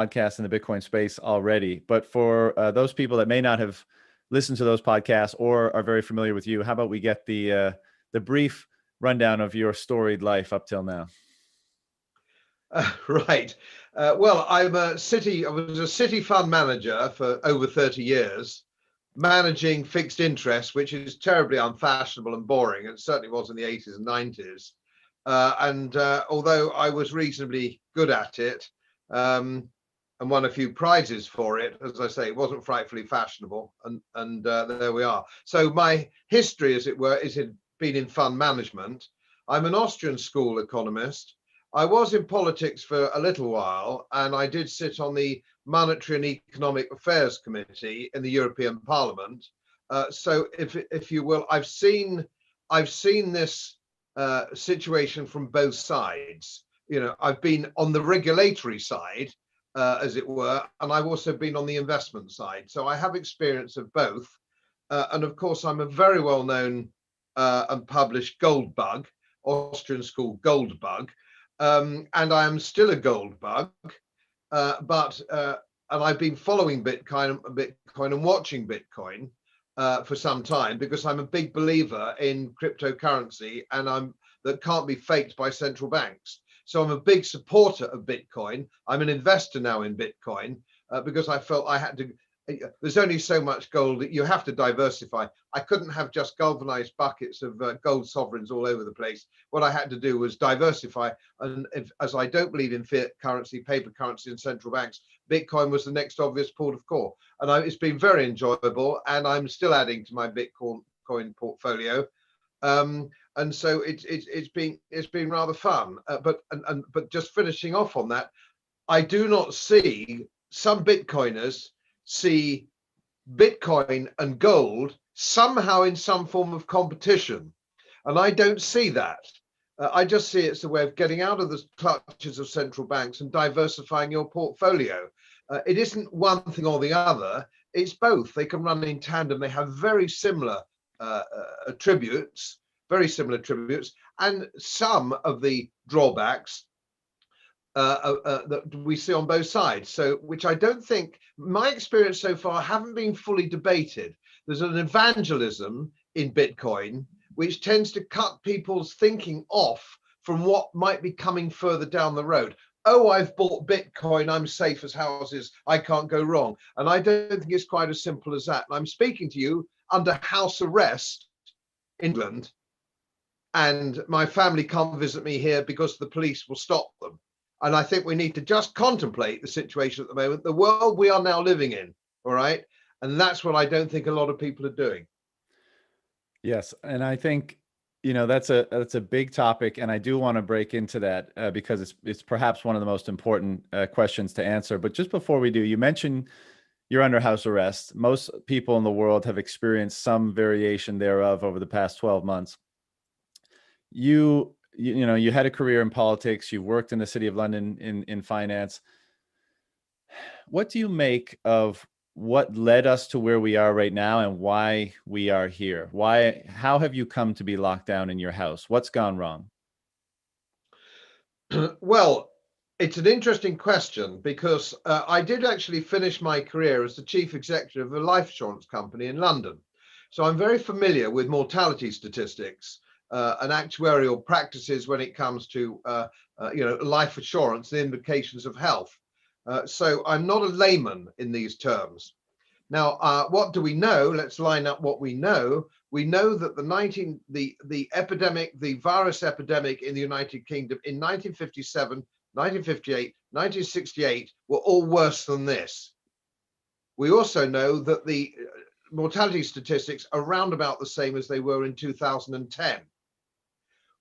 podcasts in the Bitcoin space already, but for those people that may not have listened to those podcasts or are very familiar with you, how about we get the brief rundown of your storied life up till now? Right. Well, I was a city fund manager for over 30 years, managing fixed interest, which is terribly unfashionable and boring. It certainly was in the 80s and 90s. Although I was reasonably good at it, and won a few prizes for it, as I say, it wasn't frightfully fashionable, and there we are. So my history, as it were, is been in fund management. I'm an Austrian school economist. I was in politics for a little while, and I did sit on the Monetary and Economic Affairs Committee in the European Parliament. So, if you will, I've seen this situation from both sides. You know, I've been on the regulatory side, as it were, and I've also been on the investment side. So I have experience of both. And of course, I'm a very well-known and published gold bug, Austrian School gold bug. And I am still a gold bug, and I've been following Bitcoin and watching Bitcoin for some time, because I'm a big believer in cryptocurrency, and that can't be faked by central banks. So I'm a big supporter of Bitcoin. I'm an investor now in Bitcoin because I felt I had to. There's only so much gold that you have to diversify. I couldn't have just galvanized buckets of gold sovereigns all over the place. What I had to do was diversify. And as I don't believe in fiat currency, paper currency, and central banks, Bitcoin was the next obvious port of call. And it's been very enjoyable, and I'm still adding to my Bitcoin portfolio. And so it's been rather fun. But just finishing off on that, I do not see some Bitcoiners see Bitcoin and gold somehow in some form of competition. And I don't see that. I just see it's a way of getting out of the clutches of central banks and diversifying your portfolio. It isn't one thing or the other, it's both. They can run in tandem. They have very similar attributes, and some of the drawbacks that we see on both sides. So, which I don't think, my experience so far, haven't been fully debated. There's an evangelism in Bitcoin which tends to cut people's thinking off from what might be coming further down the road. Oh, I've bought Bitcoin, I'm safe as houses, I can't go wrong. And I don't think it's quite as simple as that. And I'm speaking to you under house arrest in England, and my family can't visit me here because the police will stop them. And I think we need to just contemplate the situation at the moment, the world we are now living in, all right? And that's what I don't think a lot of people are doing. Yes, and I think, that's a big topic, and I do want to break into that because it's perhaps one of the most important questions to answer. But just before we do, you mentioned you're under house arrest. Most people in the world have experienced some variation thereof over the past 12 months. You had a career in politics. You worked in the City of London in finance. What do you make of what led us to where we are right now and why we are here? How have you come to be locked down in your house? What's gone wrong? Well, it's an interesting question, because I did actually finish my career as the chief executive of a life insurance company in London. So I'm very familiar with mortality statistics and actuarial practices when it comes to life assurance and indications of health. So I'm not a layman in these terms. Now, what do we know? Let's line up what we know. We know that the virus epidemic in the United Kingdom in 1957, 1958, 1968 were all worse than this. We also know that the mortality statistics are around about the same as they were in 2010.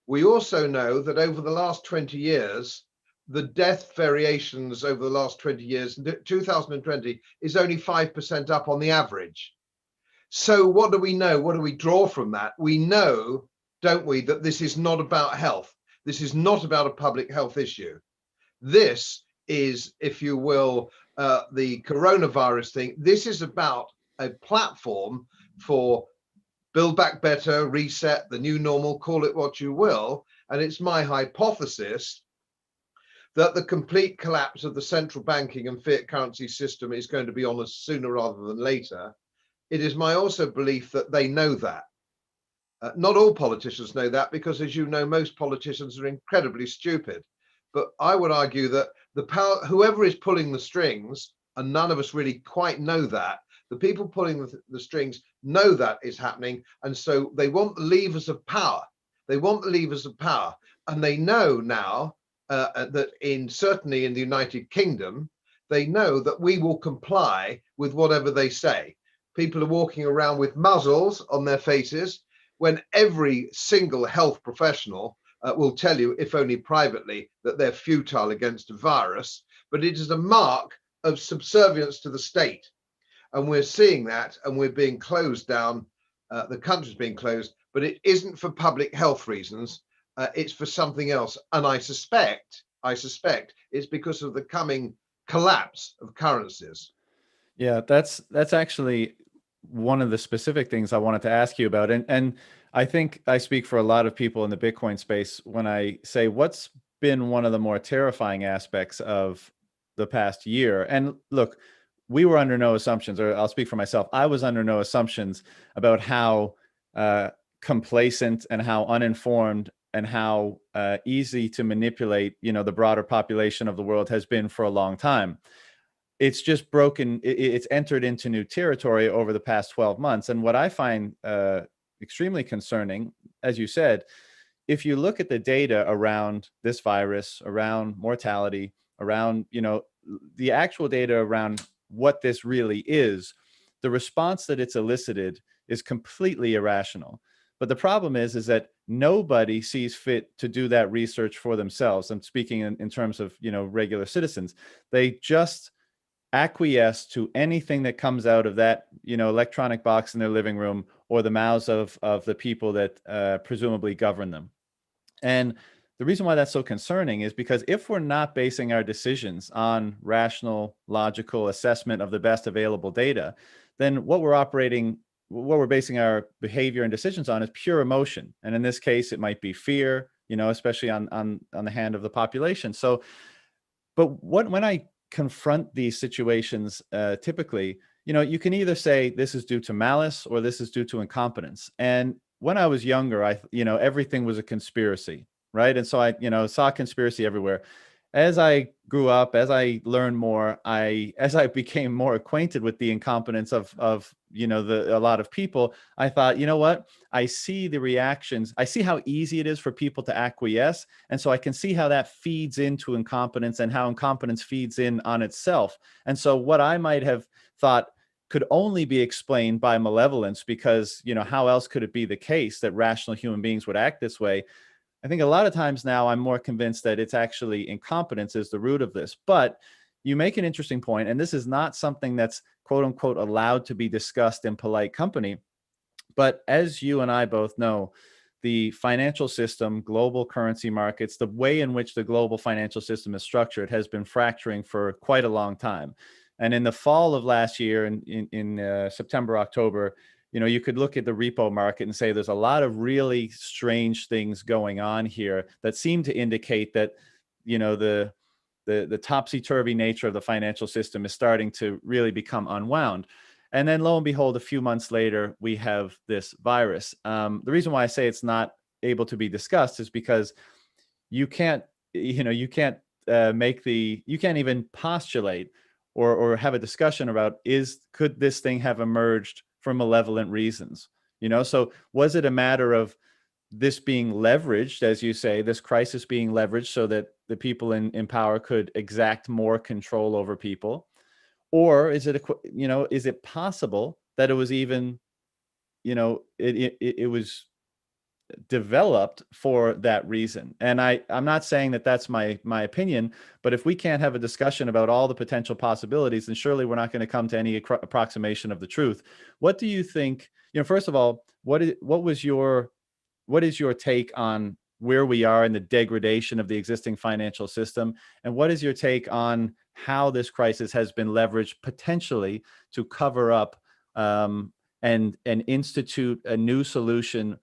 We also know that over the last 20 years, the death variations over the last 20 years, 2020, is only 5% up on the average. So what do we know? What do we draw from that? We know, don't we, that this is not about health. This is not about a public health issue. This is, if you will, the coronavirus thing. This is about a platform for Build Back Better, reset, the new normal, call it what you will. And it's my hypothesis that the complete collapse of the central banking and fiat currency system is going to be on us sooner rather than later. It is my also belief that they know that. Not all politicians know that, because, as you know, most politicians are incredibly stupid. But I would argue that the power, whoever is pulling the strings, and none of us really quite know that, the people pulling the strings know that is happening. And so they want the levers of power. They want the levers of power. And they know now that certainly in the United Kingdom, they know that we will comply with whatever they say. People are walking around with muzzles on their faces, when every single health professional will tell you, if only privately, that they're futile against a virus. But it is a mark of subservience to the state. And we're seeing that, and we're being closed down. The country's being closed, but it isn't for public health reasons. It's for something else. And I suspect it's because of the coming collapse of currencies. Yeah, that's actually one of the specific things I wanted to ask you about. And I think I speak for a lot of people in the Bitcoin space when I say, what's been one of the more terrifying aspects of the past year? And look, we were under no assumptions, or I'll speak for myself, I was under no assumptions about how complacent and how uninformed and how easy to manipulate, the broader population of the world has been for a long time. It's just broken. It's entered into new territory over the past 12 months. And what I find extremely concerning, as you said, if you look at the data around this virus, around mortality, around, the actual data around what this really is, the response that it's elicited is completely irrational. But the problem is that nobody sees fit to do that research for themselves. I'm speaking in terms of, regular citizens. They just acquiesce to anything that comes out of that, electronic box in their living room or the mouths of the people that presumably govern them. And the reason why that's so concerning is because if we're not basing our decisions on rational, logical assessment of the best available data, then what we're basing our behavior and decisions on is pure emotion. And in this case, it might be fear, especially on the hand of the population. So, but when I confront these situations, typically, you can either say this is due to malice or this is due to incompetence. And when I was younger, everything was a conspiracy, right? And so I, saw conspiracy everywhere. As I grew up, as I learned more, as I became more acquainted with the incompetence of a lot of people, I thought, you know what? I see the reactions. I see how easy it is for people to acquiesce, and so I can see how that feeds into incompetence and how incompetence feeds in on itself. And so what I might have thought could only be explained by malevolence, because how else could it be the case that rational human beings would act this way? I think a lot of times now I'm more convinced that it's actually incompetence is the root of this. But you make an interesting point, and this is not something that's quote unquote allowed to be discussed in polite company. But as you and I both know, the financial system, global currency markets, the way in which the global financial system is structured has been fracturing for quite a long time. And in the fall of last year, in September, October, you could look at the repo market and say there's a lot of really strange things going on here that seem to indicate that, the topsy-turvy nature of the financial system is starting to really become unwound. And then lo and behold, a few months later, we have this virus. The reason why I say it's not able to be discussed is because you can't even postulate or have a discussion about could this thing have emerged for malevolent reasons? So was it a matter of this being leveraged, as you say, this crisis being leveraged so that the people in power could exact more control over people? Or is it possible that it was even, it was developed for that reason? And I'm not saying that that's my opinion, but if we can't have a discussion about all the potential possibilities, then surely we're not going to come to any approximation of the truth. What do you think? First of all, what is your take on where we are in the degradation of the existing financial system? And what is your take on how this crisis has been leveraged potentially to cover up and institute a new solution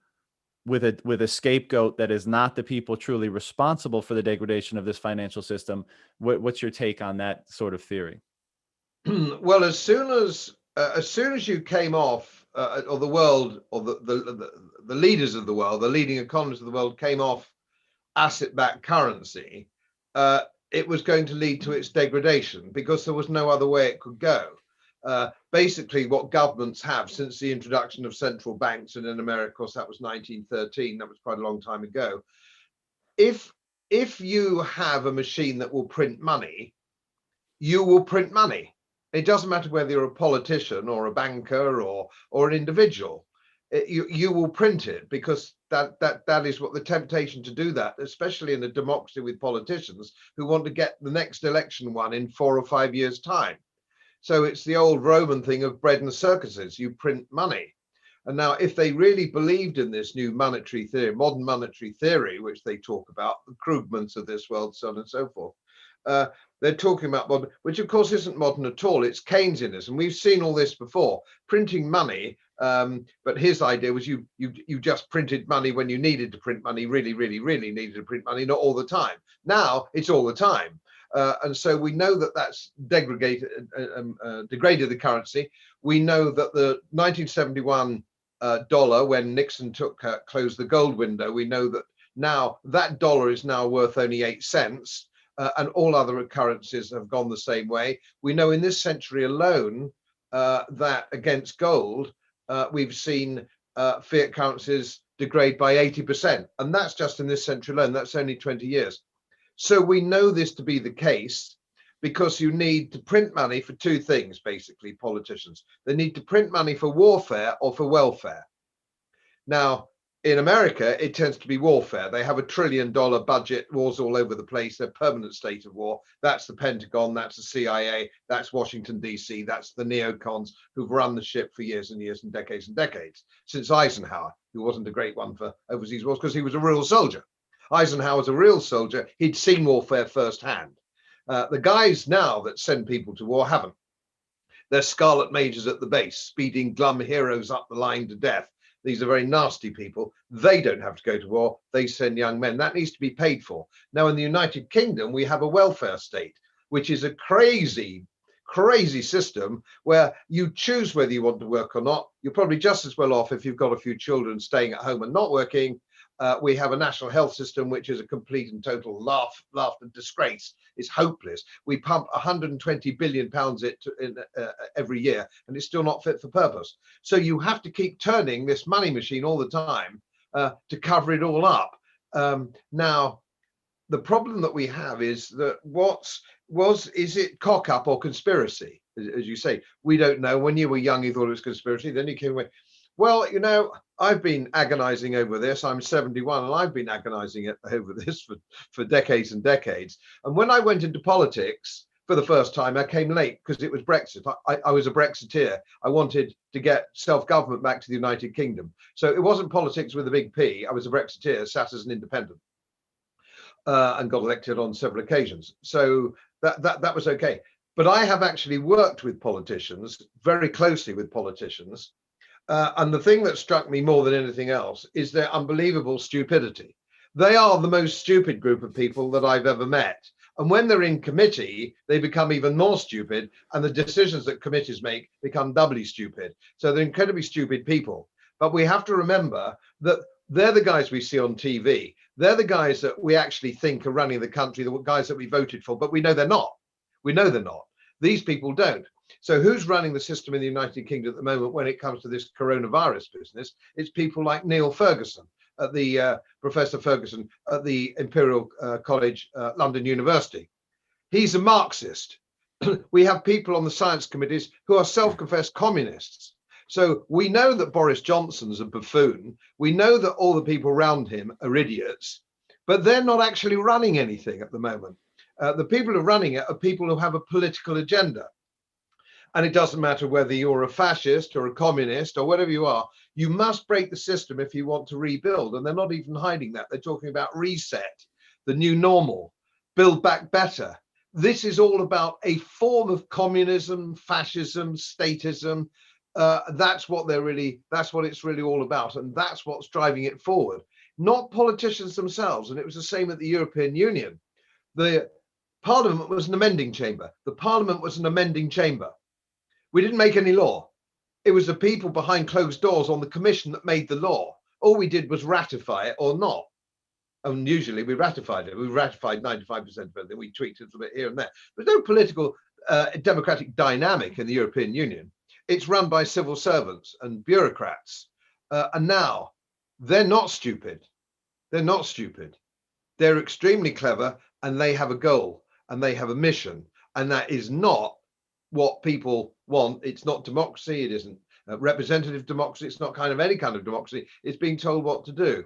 with a scapegoat that is not the people truly responsible for the degradation of this financial system. What's your take on that sort of theory? Well, as soon as you came off, or the world, or the leaders of the world, the leading economies of the world came off asset-backed currency, it was going to lead to its degradation because there was no other way it could go. Basically, what governments have since the introduction of central banks, and in America, of course, that was 1913. That was quite a long time ago. If you have a machine that will print money, you will print money. It doesn't matter whether you're a politician or a banker or an individual. You will print it because that is what the temptation to do that, especially in a democracy with politicians who want to get the next election won in 4 or 5 years' time. So it's the old Roman thing of bread and circuses. You print money. And now, if they really believed in this new monetary theory, modern monetary theory, which they talk about, the Krugmans of this world, so on and so forth, they're talking about modern, which of course isn't modern at all. It's Keynesianism. We've seen all this before, printing money. But his idea was you just printed money when you needed to print money, really needed to print money, not all the time. Now it's all the time. And so we know that that's degraded the currency. We know that the 1971 dollar, when Nixon closed the gold window, we know that now that dollar is now worth only 8 cents. And all other currencies have gone the same way. We know in this century alone that against gold, we've seen fiat currencies degrade by 80%. And that's just in this century alone. That's only 20 years. So we know this to be the case because you need to print money for two things, basically, politicians. They need to print money for warfare or for welfare. Now, in America, it tends to be warfare. They have $1 trillion budget, wars all over the place, they're permanent state of war. That's the Pentagon, that's the CIA, that's Washington, D.C., that's the neocons who've run the ship for years and years and decades, since Eisenhower, who wasn't a great one for overseas wars because he was a real soldier. Eisenhower's a real soldier. He'd seen warfare firsthand. The guys now that send people to war haven't. They're scarlet majors at the base, speeding glum heroes up the line to death. These are very nasty people. They don't have to go to war. They send young men. That needs to be paid for. Now, in the United Kingdom, we have a welfare state, which is a crazy system where you choose whether you want to work or not. You're probably just as well off if you've got a few children staying at home and not working. We have a national health system, which is a complete and total laugh and disgrace. It's hopeless. We pump 120 billion pounds every year, and it's still not fit for purpose. So you have to keep turning this money machine all the time to cover it all up. Now, the problem that we have is that is it cock up or conspiracy? As you say, we don't know. When you were young, you thought it was conspiracy. Then you came away. Well, you know, I've been agonizing over this. I'm 71 and I've been agonizing over this for decades and decades. And when I went into politics for the first time, I came late because it was Brexit. I was a Brexiteer. I wanted to get self-government back to the United Kingdom. So it wasn't politics with a big P. I was a Brexiteer, sat as an independent and got elected on several occasions. So that was okay. But I have actually worked with politicians, very closely with politicians. And the thing that struck me more than anything else is their unbelievable stupidity. They are the most stupid group of people that I've ever met. And when they're in committee, they become even more stupid. And the decisions that committees make become doubly stupid. So they're incredibly stupid people. But we have to remember that they're the guys we see on TV. They're the guys that we actually think are running the country, the guys that we voted for. But we know they're not. We know they're not. These people don't. So who's running the system in the United Kingdom at the moment when it comes to this coronavirus business? It's people like Neil Ferguson, at the Professor Ferguson at the Imperial College, London University. He's a Marxist. We have people on the science committees who are self-confessed communists. So we know that Boris Johnson's a buffoon. We know that all the people around him are idiots, but they're not actually running anything at the moment. The people who are running it are people who have a political agenda. And it doesn't matter whether you're a fascist or a communist or whatever you are, you must break the system if you want to rebuild. And they're not even hiding that. They're talking about reset, the new normal, build back better. This is all about a form of communism, fascism, statism, That's what it's really all about, and that's what's driving it forward, not politicians themselves. And it was the same at the European Union. The Parliament was an amending chamber. The Parliament was an amending chamber. We didn't make any law. It was the people behind closed doors on the Commission that made the law. All we did was ratify it or not. And usually we ratified it. We ratified 95% of it. We tweaked it a little bit here and there. There's no political democratic dynamic in the European Union. It's run by civil servants and bureaucrats. And now they're not stupid. They're not stupid. They're extremely clever, and they have a goal and they have a mission. And that is not what people want. It's not democracy. It isn't representative democracy. It's not any kind of democracy. It's being told what to do.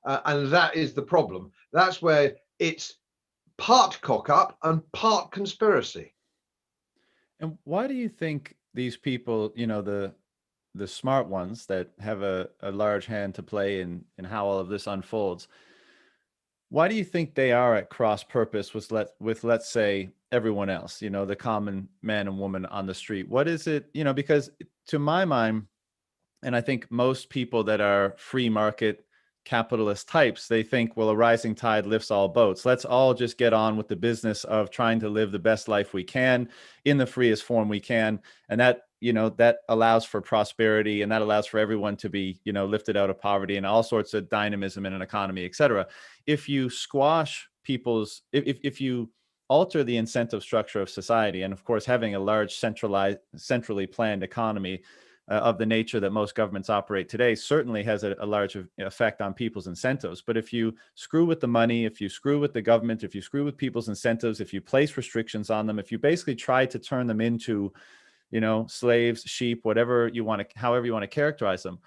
And that is the problem. That's where it's part cock up and part conspiracy. And why do you think these people, the smart ones that have a large hand to play in how all of this unfolds, why do you think they are at cross purpose with let's say everyone else, the common man and woman on the street? What is it, because to my mind, and I think most people that are free market capitalist types, they think, well, a rising tide lifts all boats. Let's all just get on with the business of trying to live the best life we can in the freest form we can. And that, that allows for prosperity, and that allows for everyone to be, lifted out of poverty and all sorts of dynamism in an economy, et cetera. If you squash if you alter the incentive structure of society, and of course, having a large centrally planned economy of the nature that most governments operate today certainly has a large effect on people's incentives. But if you screw with the money, if you screw with the government, if you screw with people's incentives, if you place restrictions on them, if you basically try to turn them into, slaves, sheep, whatever you want to, however you want to characterize them,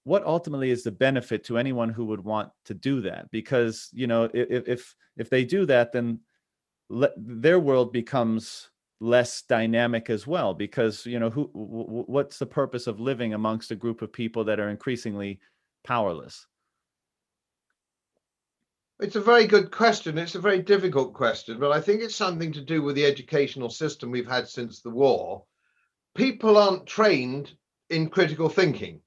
what ultimately is the benefit to anyone who would want to do that? Because, if they do that, then their world becomes less dynamic as well, because what's the purpose of living amongst a group of people that are increasingly powerless? It's a very good question. It's a very difficult question, but I think it's something to do with the educational system we've had since the war. People aren't trained in critical thinking.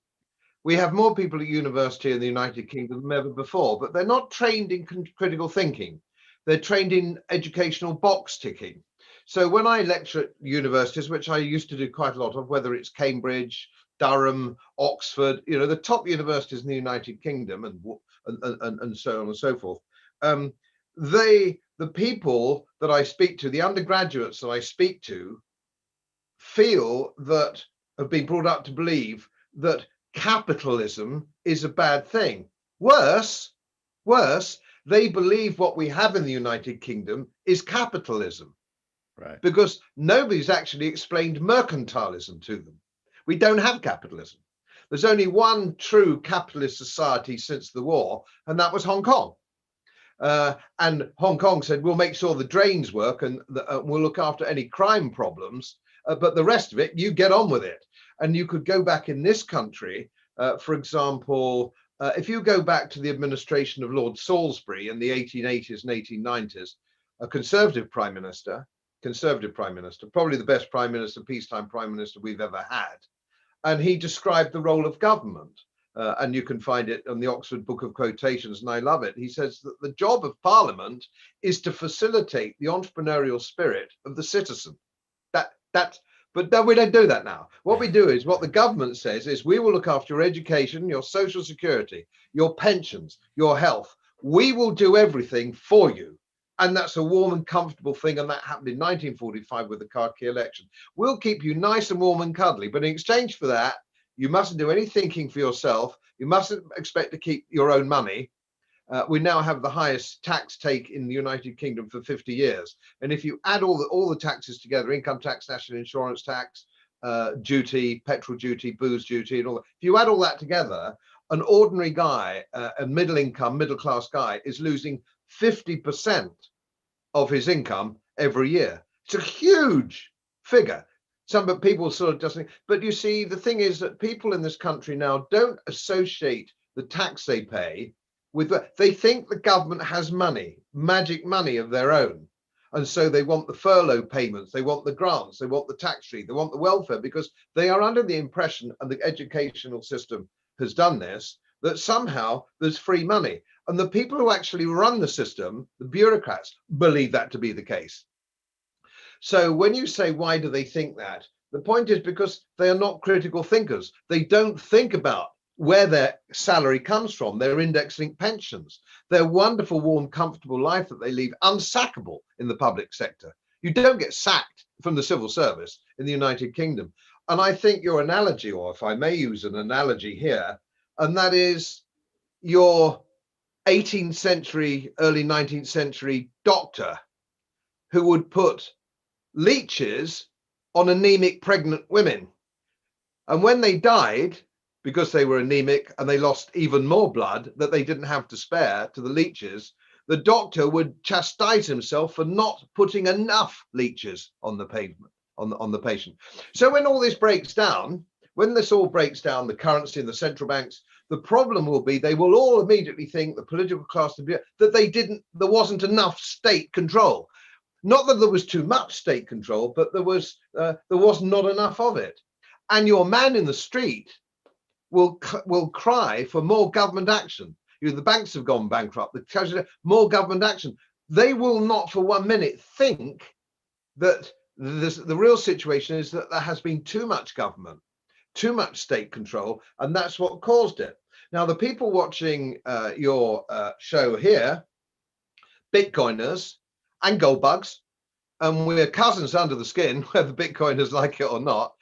We have more people at university in the United Kingdom than ever before, but they're not trained in critical thinking. They're trained in educational box ticking. So when I lecture at universities, which I used to do quite a lot of, whether it's Cambridge, Durham, Oxford, the top universities in the United Kingdom, and so on and so forth, the people that I speak to, the undergraduates that I speak to, feel that have been brought up to believe that capitalism is a bad thing. Worse, they believe what we have in the United Kingdom is capitalism. Right. Because nobody's actually explained mercantilism to them. We don't have capitalism. There's only one true capitalist society since the war, and that was Hong Kong. And Hong Kong said, we'll make sure the drains work, and we'll look after any crime problems, but the rest of it, you get on with it. And you could go back in this country, for example, if you go back to the administration of Lord Salisbury in the 1880s and 1890s, a conservative prime minister, probably the best prime minister, peacetime prime minister we've ever had. And he described the role of government. And you can find it on the Oxford Book of Quotations, and I love it. He says that the job of Parliament is to facilitate the entrepreneurial spirit of the citizen. But no, we don't do that now. What we do is, what the government says is, we will look after your education, your social security, your pensions, your health. We will do everything for you. And that's a warm and comfortable thing. And that happened in 1945 with the card key election. We'll keep you nice and warm and cuddly. But in exchange for that, you mustn't do any thinking for yourself. You mustn't expect to keep your own money. We now have the highest tax take in the United Kingdom for 50 years. And if you add all the taxes together, income tax, national insurance tax, duty, petrol duty, booze duty, and all that, if you add all that together, an ordinary guy, a middle income, middle class guy, is losing 50% of his income every year. It's a huge figure. Some people sort of just think, but you see, the thing is that people in this country now don't associate the tax they pay with, they think the government has money, magic money of their own. And so they want the furlough payments, they want the grants, they want the tax free, they want the welfare, because they are under the impression, and the educational system has done this, that somehow there's free money. And the people who actually run the system, the bureaucrats, believe that to be the case. So when you say, why do they think that? The point is because they are not critical thinkers. They don't think about where their salary comes from, their index-linked pensions, their wonderful, warm, comfortable life that they lead, unsackable in the public sector. You don't get sacked from the civil service in the United Kingdom. And I think your analogy, or if I may use an analogy here, and that is your 18th century, early 19th century doctor who would put leeches on anemic pregnant women. And when they died, because they were anemic and they lost even more blood that they didn't have to spare to the leeches, the doctor would chastise himself for not putting enough leeches on the pavement, on the patient. So when all this breaks down, the currency and the central banks, the problem will be they will all immediately think, the political class, that there wasn't enough state control. Not that there was too much state control, but there was not enough of it. And your man in the street will cry for more government action. The banks have gone bankrupt, the treasury, more government action. They will not for 1 minute think that the real situation is that there has been too much government, too much state control, and that's what caused it. Now, the people watching your show here, Bitcoiners and gold bugs, and we're cousins under the skin, whether Bitcoiners like it or not,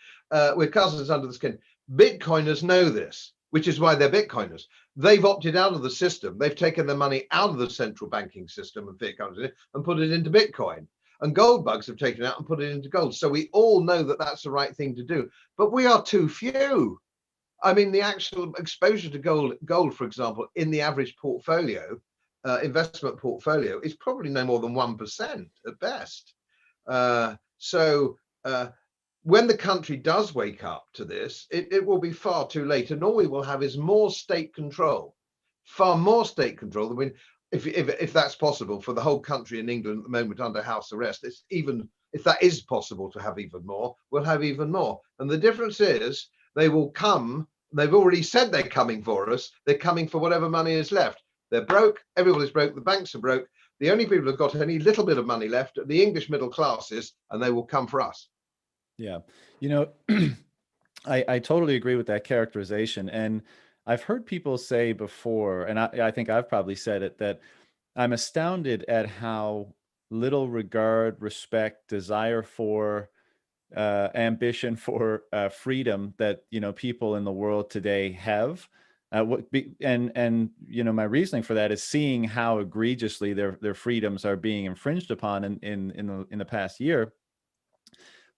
we're cousins under the skin. Bitcoiners know this, which is why they're Bitcoiners. They've opted out of the system. They've taken their money out of the central banking system and fiat currency and put it into Bitcoin. And gold bugs have taken it out and put it into gold. So we all know that that's the right thing to do. But we are too few. I mean, the actual exposure to gold, for example, in the average portfolio, investment portfolio, is probably no more than 1% at best. When the country does wake up to this, it will be far too late, and all we will have is more state control, far more state control. I mean, if that's possible for the whole country in England at the moment under house arrest, if that is possible to have even more, we'll have even more. And the difference is they will come. They've already said they're coming for us. They're coming for whatever money is left. They're broke. Everybody's broke. The banks are broke. The only people who've got any little bit of money left are the English middle classes, and they will come for us. Yeah. I totally agree with that characterization. And I've heard people say before, and I think I've probably said it, that I'm astounded at how little regard, respect, desire for, ambition for freedom that, people in the world today have. And my reasoning for that is seeing how egregiously their freedoms are being infringed upon in the past year.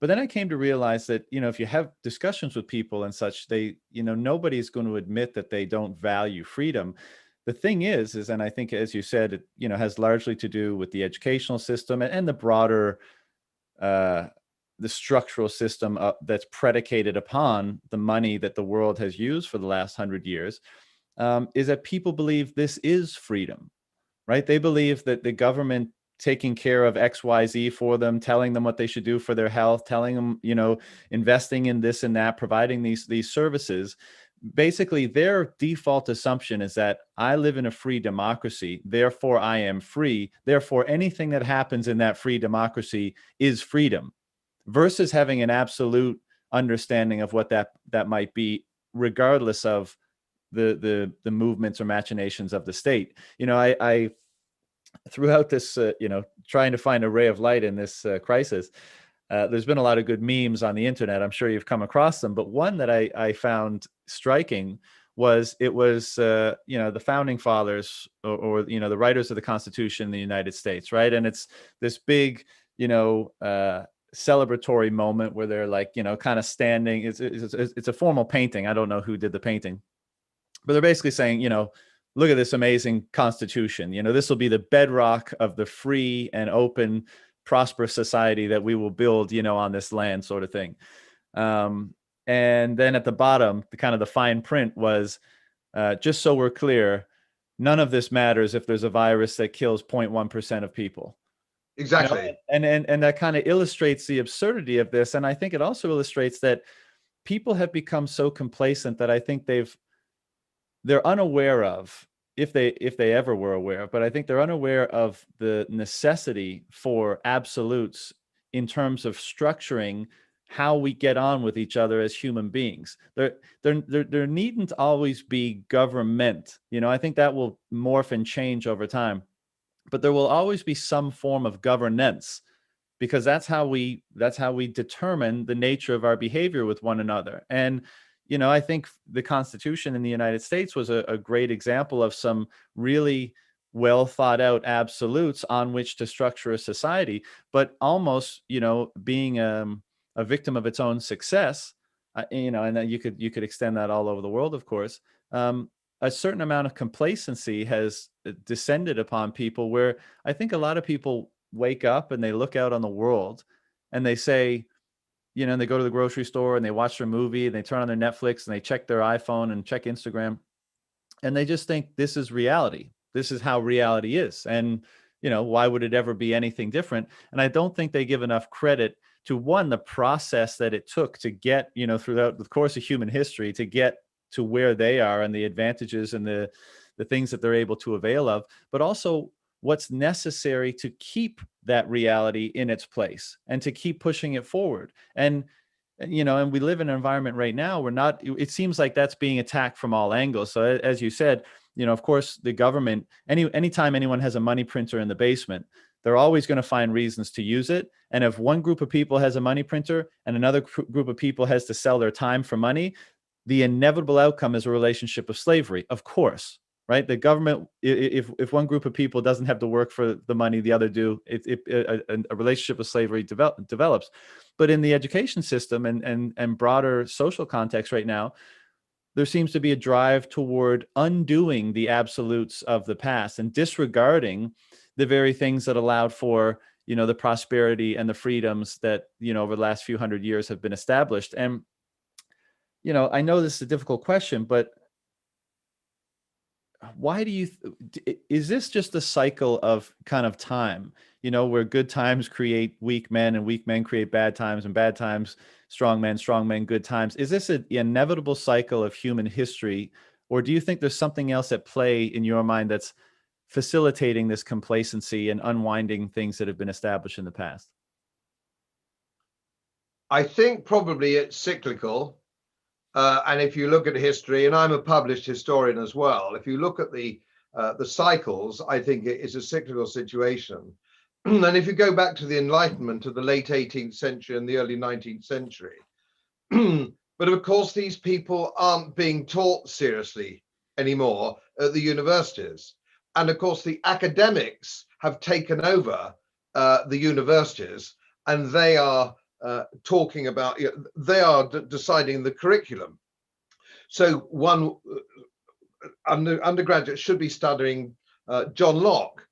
But then I came to realize that, if you have discussions with people and such, nobody's going to admit that they don't value freedom. The thing is, and I think, as you said, it, has largely to do with the educational system and the broader, the structural system that's predicated upon the money that the world has used for the last 100 years, is that people believe this is freedom, right? They believe that the government taking care of XYZ for them, telling them what they should do for their health, telling them, investing in this and that, providing these services. Basically, their default assumption is that I live in a free democracy, therefore I am free. Therefore, anything that happens in that free democracy is freedom, versus having an absolute understanding of what that might be, regardless of the movements or machinations of the state. I throughout this, trying to find a ray of light in this crisis, there's been a lot of good memes on the internet. I'm sure you've come across them, but one that I found striking was the founding fathers or the writers of the Constitution in the United States, right? And it's this big, celebratory moment where they're like, kind of standing. It's a formal painting. I don't know who did the painting, but they're basically saying, look at this amazing Constitution. This will be the bedrock of the free and open, prosperous society that we will build, on this land, sort of thing. And then at the bottom, the fine print was, just so we're clear, none of this matters if there's a virus that kills 0.1% of people. Exactly. And that kind of illustrates the absurdity of this. And I think it also illustrates that people have become so complacent that I think they're unaware of, if they ever were aware, but I think they're unaware of the necessity for absolutes in terms of structuring how we get on with each other as human beings. There needn't always be government. I think that will morph and change over time, but there will always be some form of governance, because that's how we determine the nature of our behavior with one another. And I think the Constitution in the United States was a great example of some really well thought out absolutes on which to structure a society, but almost being a victim of its own success. And then you could extend that all over the world, of course. A certain amount of complacency has descended upon people, where I think a lot of people wake up and they look out on the world and they say, and they go to the grocery store and they watch their movie and they turn on their Netflix and they check their iPhone and check Instagram, and they just think this is reality. This is how reality is. And, why would it ever be anything different? And I don't think they give enough credit to, one, the process that it took to get, throughout the course of human history, to get to where they are, and the advantages and the things that they're able to avail of, but also what's necessary to keep that reality in its place and to keep pushing it forward. And we live in an environment right now where it seems like that's being attacked from all angles. So as you said, of course, the government, anytime anyone has a money printer in the basement, they're always going to find reasons to use it. And if one group of people has a money printer and another group of people has to sell their time for money, the inevitable outcome is a relationship of slavery, of course. Right? The government, if one group of people doesn't have to work for the money the other do, a relationship of slavery develops. But in the education system and broader social context right now, there seems to be a drive toward undoing the absolutes of the past and disregarding the very things that allowed for the prosperity and the freedoms that over the last few hundred years have been established. And I know this is a difficult question, but why do you is this just a cycle of kind of time, where good times create weak men and weak men create bad times and bad times strong men, good times? Is this an inevitable cycle of human history, or do you think there's something else at play in your mind that's facilitating this complacency and unwinding things that have been established in the past? I think probably it's cyclical. And if you look at history, and I'm a published historian as well, if you look at the cycles, I think it is a cyclical situation. And if you go back to the Enlightenment of the late 18th century and the early 19th century, but of course these people aren't being taught seriously anymore at the universities. And of course the academics have taken over the universities, and they are talking about, they are deciding the curriculum. So one undergraduate should be studying John Locke.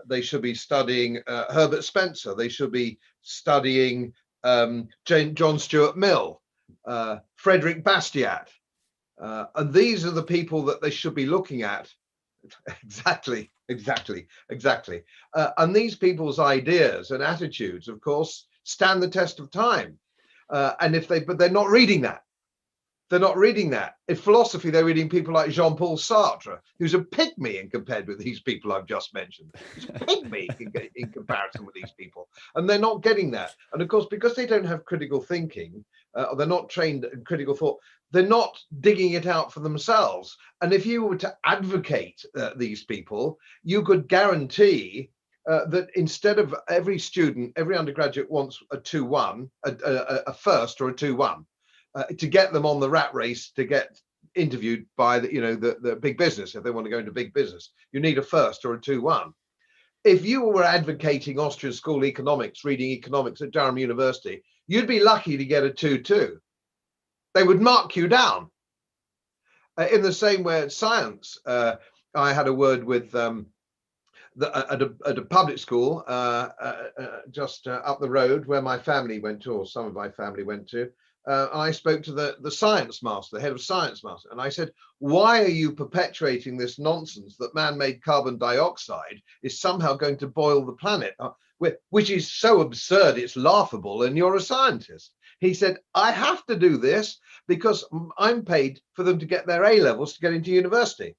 They should be studying Herbert Spencer. They should be studying John Stuart Mill, Frederick Bastiat. And these are the people that they should be looking at. Exactly. And these people's ideas and attitudes, of course, stand the test of time. But they're not reading that. They're not reading that. In philosophy, they're reading people like Jean-Paul Sartre, who's a pygmy in compared with these people I've just mentioned. He's a pygmy in comparison with these people. And they're not getting that. And of course, because they don't have critical thinking, or they're not trained in critical thought, they're not digging it out for themselves. And if you were to advocate these people, you could guarantee that instead of every undergraduate wants a 2-1, a first or a 2-1. To get them on the rat race to get interviewed by the big business. If they want to go into big business, you need a first or a 2-1. If you were advocating Austrian School Economics, reading economics at Durham University, you'd be lucky to get a 2-2. They would mark you down. In the same way at science, I had a word with at a public school just up the road where my family went to, or some of my family went to. and I spoke to the science master, the head of science master, and I said, why are you perpetuating this nonsense that man-made carbon dioxide is somehow going to boil the planet, which is so absurd, it's laughable, and you're a scientist. He said, I have to do this because I'm paid for them to get their A levels to get into university.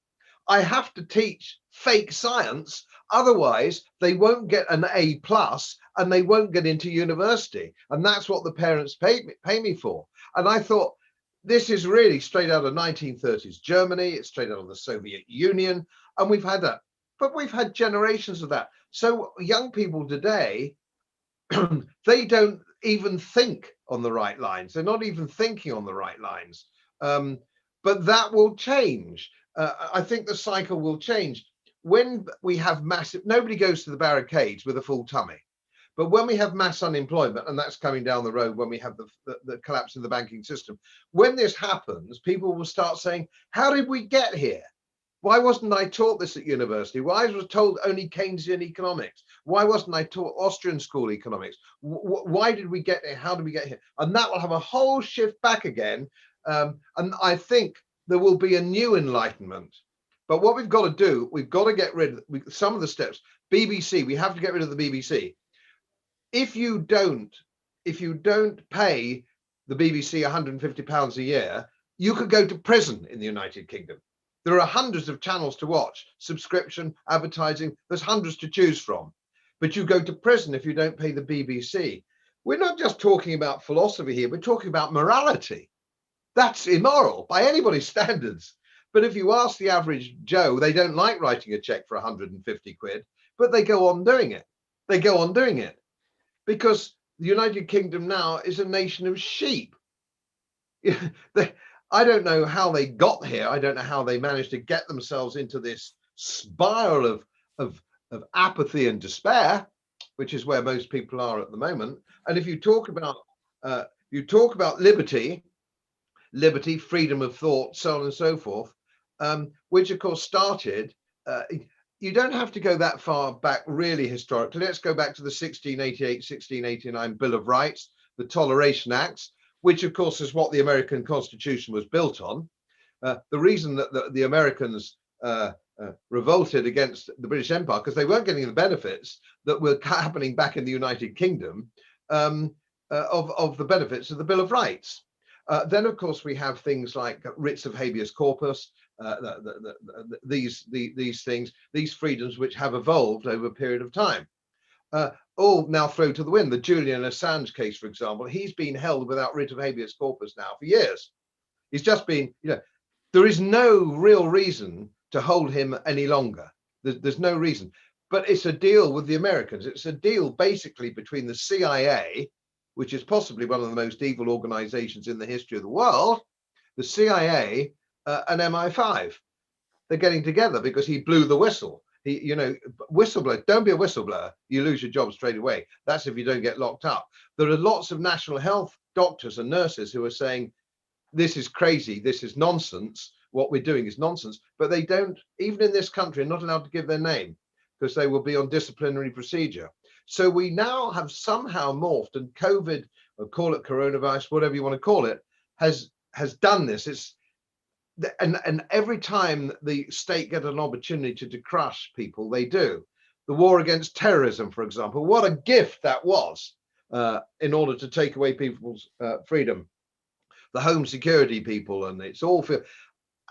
I have to teach fake science, otherwise they won't get an A plus and they won't get into university. And that's what the parents pay me for. And I thought, this is really straight out of 1930s Germany, it's straight out of the Soviet Union, and we've had that. But we've had generations of that. So young people today, they don't even think on the right lines. They're not even thinking on the right lines. But that will change. I think the cycle will change. When we have massive, nobody goes to the barricades with a full tummy. But when we have mass unemployment, and that's coming down the road when we have the collapse in the banking system, when this happens, people will start saying, how did we get here? Why wasn't I taught this at university? Why was I told only Keynesian economics? Why wasn't I taught Austrian School Economics? Why did we get here? How did we get here? And that will have a whole shift back again. And I think there will be a new enlightenment. But what we've got to do, we've got to get rid of some of the steps. BBC, we have to get rid of the BBC. If you don't pay the BBC £150 a year, you could go to prison in the United Kingdom. There are hundreds of channels to watch, subscription, advertising, there's hundreds to choose from. But you go to prison if you don't pay the BBC. We're not just talking about philosophy here, we're talking about morality. That's immoral by anybody's standards. But if you ask the average Joe, they don't like writing a check for 150 quid, but they go on doing it. They go on doing it because the United Kingdom now is a nation of sheep. I don't know how they got here. I don't know how they managed to get themselves into this spiral of apathy and despair, which is where most people are at the moment. And if you talk about liberty, freedom of thought, so on and so forth, which of course started. You don't have to go that far back really historically. Let's go back to the 1688, 1689 Bill of Rights, the Toleration Acts, which of course is what the American Constitution was built on. The reason that the Americans revolted against the British Empire, because they weren't getting the benefits that were happening back in the United Kingdom of the benefits of the Bill of Rights. Then, of course, we have things like writs of habeas corpus, these things, these freedoms which have evolved over a period of time. All now thrown to the wind. The Julian Assange case, for example, he's been held without writ of habeas corpus now for years. He's just been, there is no real reason to hold him any longer. There's no reason. But it's a deal with the Americans. It's a deal basically between the CIA, which is possibly one of the most evil organizations in the history of the world, the CIA and MI5. They're getting together because he blew the whistle. Whistleblower, don't be a whistleblower. You lose your job straight away. That's if you don't get locked up. There are lots of national health doctors and nurses who are saying, this is crazy, this is nonsense. What we're doing is nonsense. But they don't, even in this country, are not allowed to give their name because they will be on disciplinary procedure. So we now have somehow morphed, and COVID, or call it coronavirus, whatever you want to call it, has done this. And every time the state get an opportunity to crush people, they do. The war against terrorism, for example, what a gift that was in order to take away people's freedom. The home security people, and it's all for.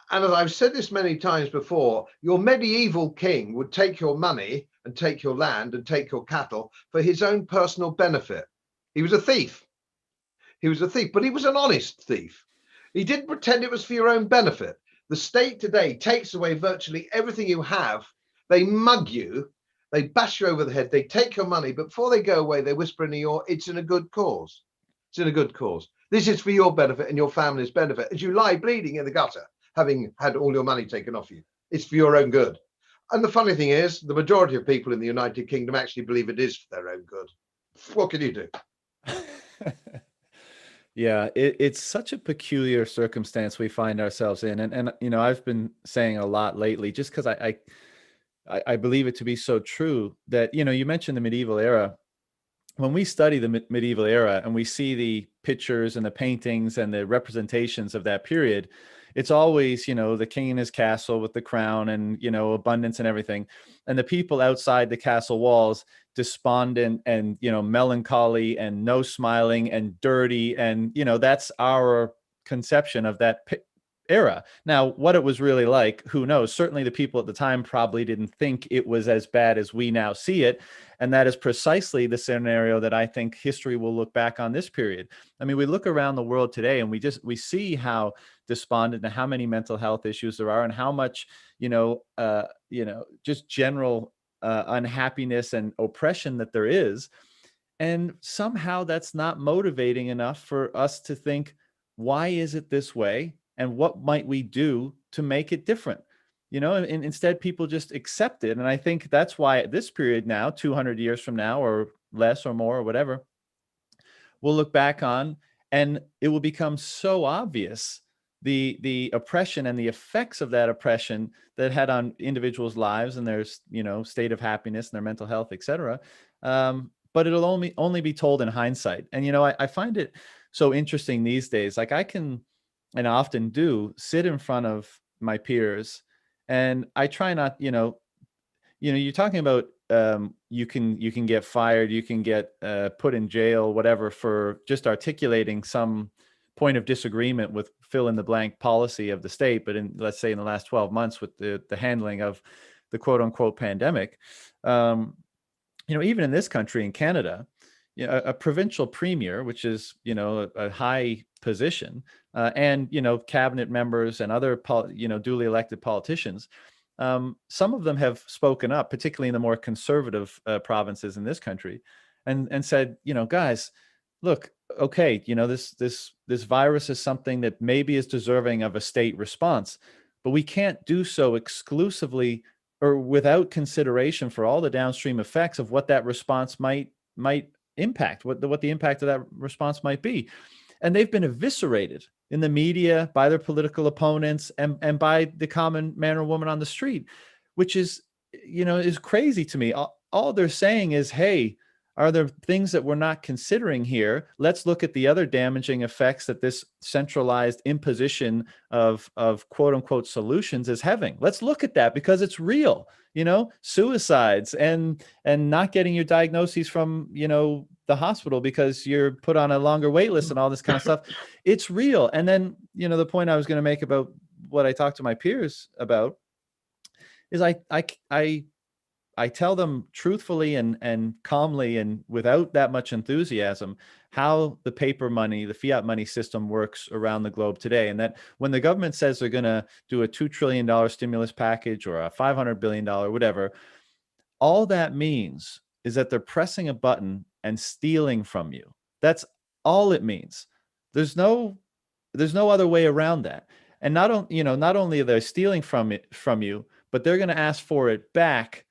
And as I've said this many times before, your medieval king would take your money and take your land and take your cattle for his own personal benefit. He was a thief. He was a thief, but he was an honest thief. He didn't pretend it was for your own benefit. The state today takes away virtually everything you have. They mug you, they bash you over the head, they take your money, but before they go away, they whisper in your ear, it's in a good cause. It's in a good cause. This is for your benefit and your family's benefit as you lie bleeding in the gutter, having had all your money taken off you. It's for your own good. And the funny thing is, the majority of people in the United Kingdom actually believe it is for their own good. What can you do? Yeah, it's such a peculiar circumstance we find ourselves in. And I've been saying a lot lately, just because I believe it to be so true that, you mentioned the medieval era. when we study the medieval era and we see the pictures and the paintings and the representations of that period, it's always, you know, the king in his castle with the crown and, you know, abundance and everything. And the people outside the castle walls, despondent and, you know, melancholy and no smiling and dirty. And, you know, that's our conception of that era. Now, what it was really like, who knows? Certainly the people at the time probably didn't think it was as bad as we now see it. And that is precisely the scenario that I think history will look back on this period. I mean, we look around the world today and we see how despondent and how many mental health issues there are and how much, just general unhappiness and oppression that there is. And somehow that's not motivating enough for us to think, why is it this way? And what might we do to make it different? You know, and instead people just accept it. And I think that's why at this period now, 200 years from now or less or more or whatever, we'll look back on and it will become so obvious the oppression and the effects of that oppression that had on individuals' lives and their, you know, state of happiness and their mental health, et cetera. But it'll only be told in hindsight. And, you know, I find it so interesting these days. Like I can, and often do, sit in front of my peers and I try not, you're talking about you can get fired, you can get put in jail, whatever, for just articulating some point of disagreement with fill in the blank policy of the state. But let's say in the last 12 months with the handling of the quote unquote pandemic, even in this country, in Canada, a provincial premier, which is, a high position, and, cabinet members and other, duly elected politicians, some of them have spoken up, particularly in the more conservative provinces in this country, and said, guys, look, okay, this virus is something that maybe is deserving of a state response, but we can't do so exclusively or without consideration for all the downstream effects of what that response might impact, what the impact of that response might be. And they've been eviscerated in the media by their political opponents and by the common man or woman on the street, which is crazy to me. All they're saying is, hey, are there things that we're not considering here? Let's look at the other damaging effects that this centralized imposition of quote unquote solutions is having. Let's look at that because it's real, suicides and not getting your diagnoses from, the hospital because you're put on a longer wait list and all this kind of stuff. It's real. And then, the point I was going to make about what I talk to my peers about is I tell them truthfully and calmly and without that much enthusiasm how the paper money, the fiat money system works around the globe today. And that when the government says they're going to do a $2 trillion stimulus package or a $500 billion, whatever, all that means is that they're pressing a button and stealing from you. That's all it means. There's no other way around that. And not only are they stealing from you, but they're going to ask for it back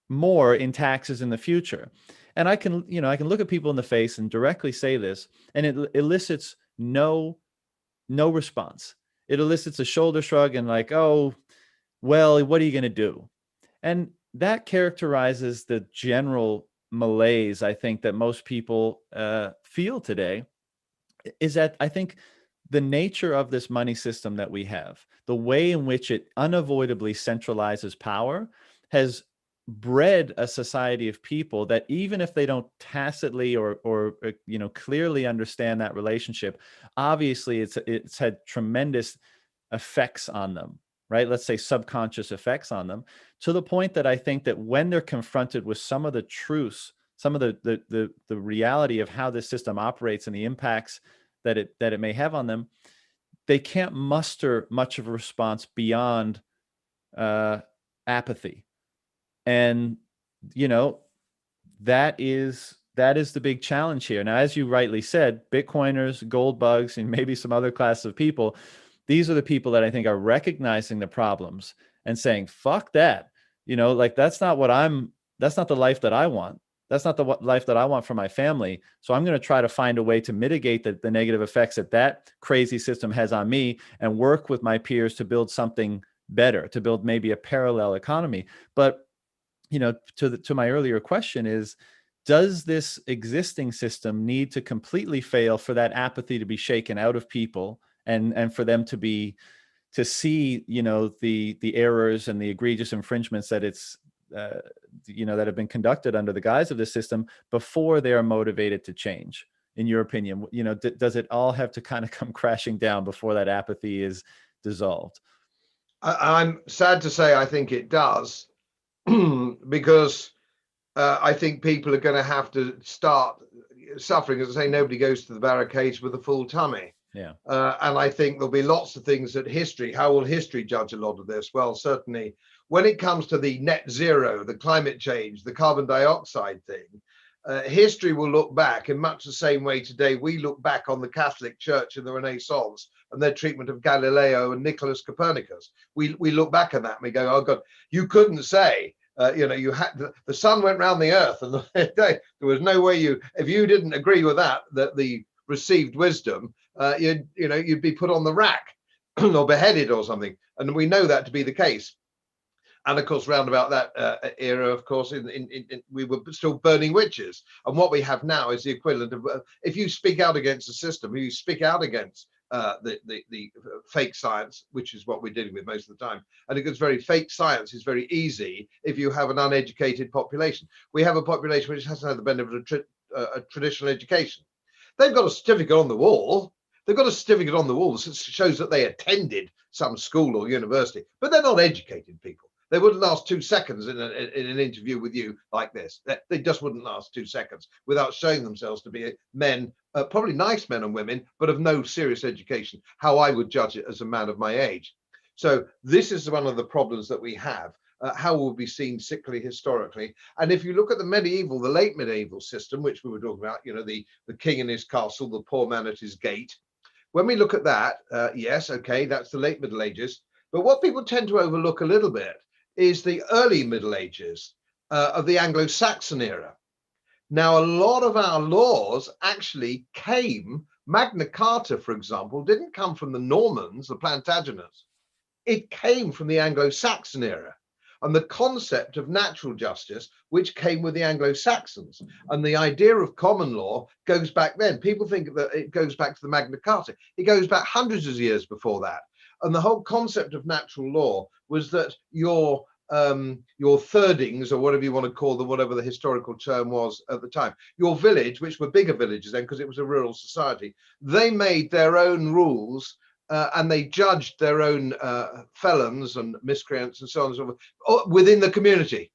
more in taxes in the future. And I can look at people in the face and directly say this, and it elicits no response. It elicits a shoulder shrug and like, oh, well, what are you going to do? And that characterizes the general malaise, I think, that most people feel today, is that I think the nature of this money system that we have, the way in which it unavoidably centralizes power, has bred a society of people that even if they don't tacitly or clearly understand that relationship, obviously it's had tremendous effects on them, right? Let's say subconscious effects on them, to the point that I think that when they're confronted with some of the truths, some of the reality of how this system operates and the impacts that it may have on them, they can't muster much of a response beyond apathy. And, that is the big challenge here. Now, as you rightly said, Bitcoiners, gold bugs, and maybe some other class of people, these are the people that I think are recognizing the problems and saying, fuck that, that's not the life that I want. That's not the life that I want for my family. So I'm going to try to find a way to mitigate the negative effects that crazy system has on me and work with my peers to build something better, to build maybe a parallel economy. But to my earlier question is, does this existing system need to completely fail for that apathy to be shaken out of people, and for them to see, the errors and the egregious infringements that that have been conducted under the guise of this system before they are motivated to change? In your opinion, does it all have to kind of come crashing down before that apathy is dissolved? I'm sad to say I think it does, because I think people are going to have to start suffering. As I say, nobody goes to the barricades with a full tummy. Yeah. And I think there'll be lots of things that how will history judge a lot of this? Well, certainly when it comes to the net zero, the climate change, the carbon dioxide thing, history will look back in much the same way today we look back on the Catholic Church in the Renaissance and their treatment of Galileo and Nicholas Copernicus. We look back at that and we go, oh God, you couldn't say, you had the sun went round the earth, and there was no way if you didn't agree with that the received wisdom, you'd be put on the rack or beheaded or something. And we know that to be the case. And of course, round about that era, of course, we were still burning witches. And what we have now is the equivalent of, if you speak out against the system, if you speak out against the fake science, which is what we're dealing with most of the time. And it gets fake science is very easy if you have an uneducated population. We have a population which hasn't had the benefit of a traditional education. They've got a certificate on the wall. They've got a certificate on the wall that shows that they attended some school or university, but they're not educated people. They wouldn't last 2 seconds in an interview with you like this. They just wouldn't last 2 seconds without showing themselves to be men, probably nice men and women, but of no serious education, how I would judge it as a man of my age. So this is one of the problems that we have. How we'll be seen sickly historically. And if you look at the late medieval system, which we were talking about, the king in his castle, the poor man at his gate. When we look at that, yes, okay, that's the late Middle Ages. But what people tend to overlook a little bit is the early Middle Ages of the Anglo-Saxon era. Now, a lot of our laws actually Magna Carta, for example, didn't come from the Normans, the Plantagenets. It came from the Anglo-Saxon era. And the concept of natural justice, which came with the Anglo-Saxons, and the idea of common law goes back then. People think that it goes back to the Magna Carta. It goes back hundreds of years before that. And the whole concept of natural law was that your thirdings, or whatever you want to call them, whatever the historical term was at the time, your village, which were bigger villages then because it was a rural society, they made their own rules. And they judged their own felons and miscreants and so on and so forth within the community.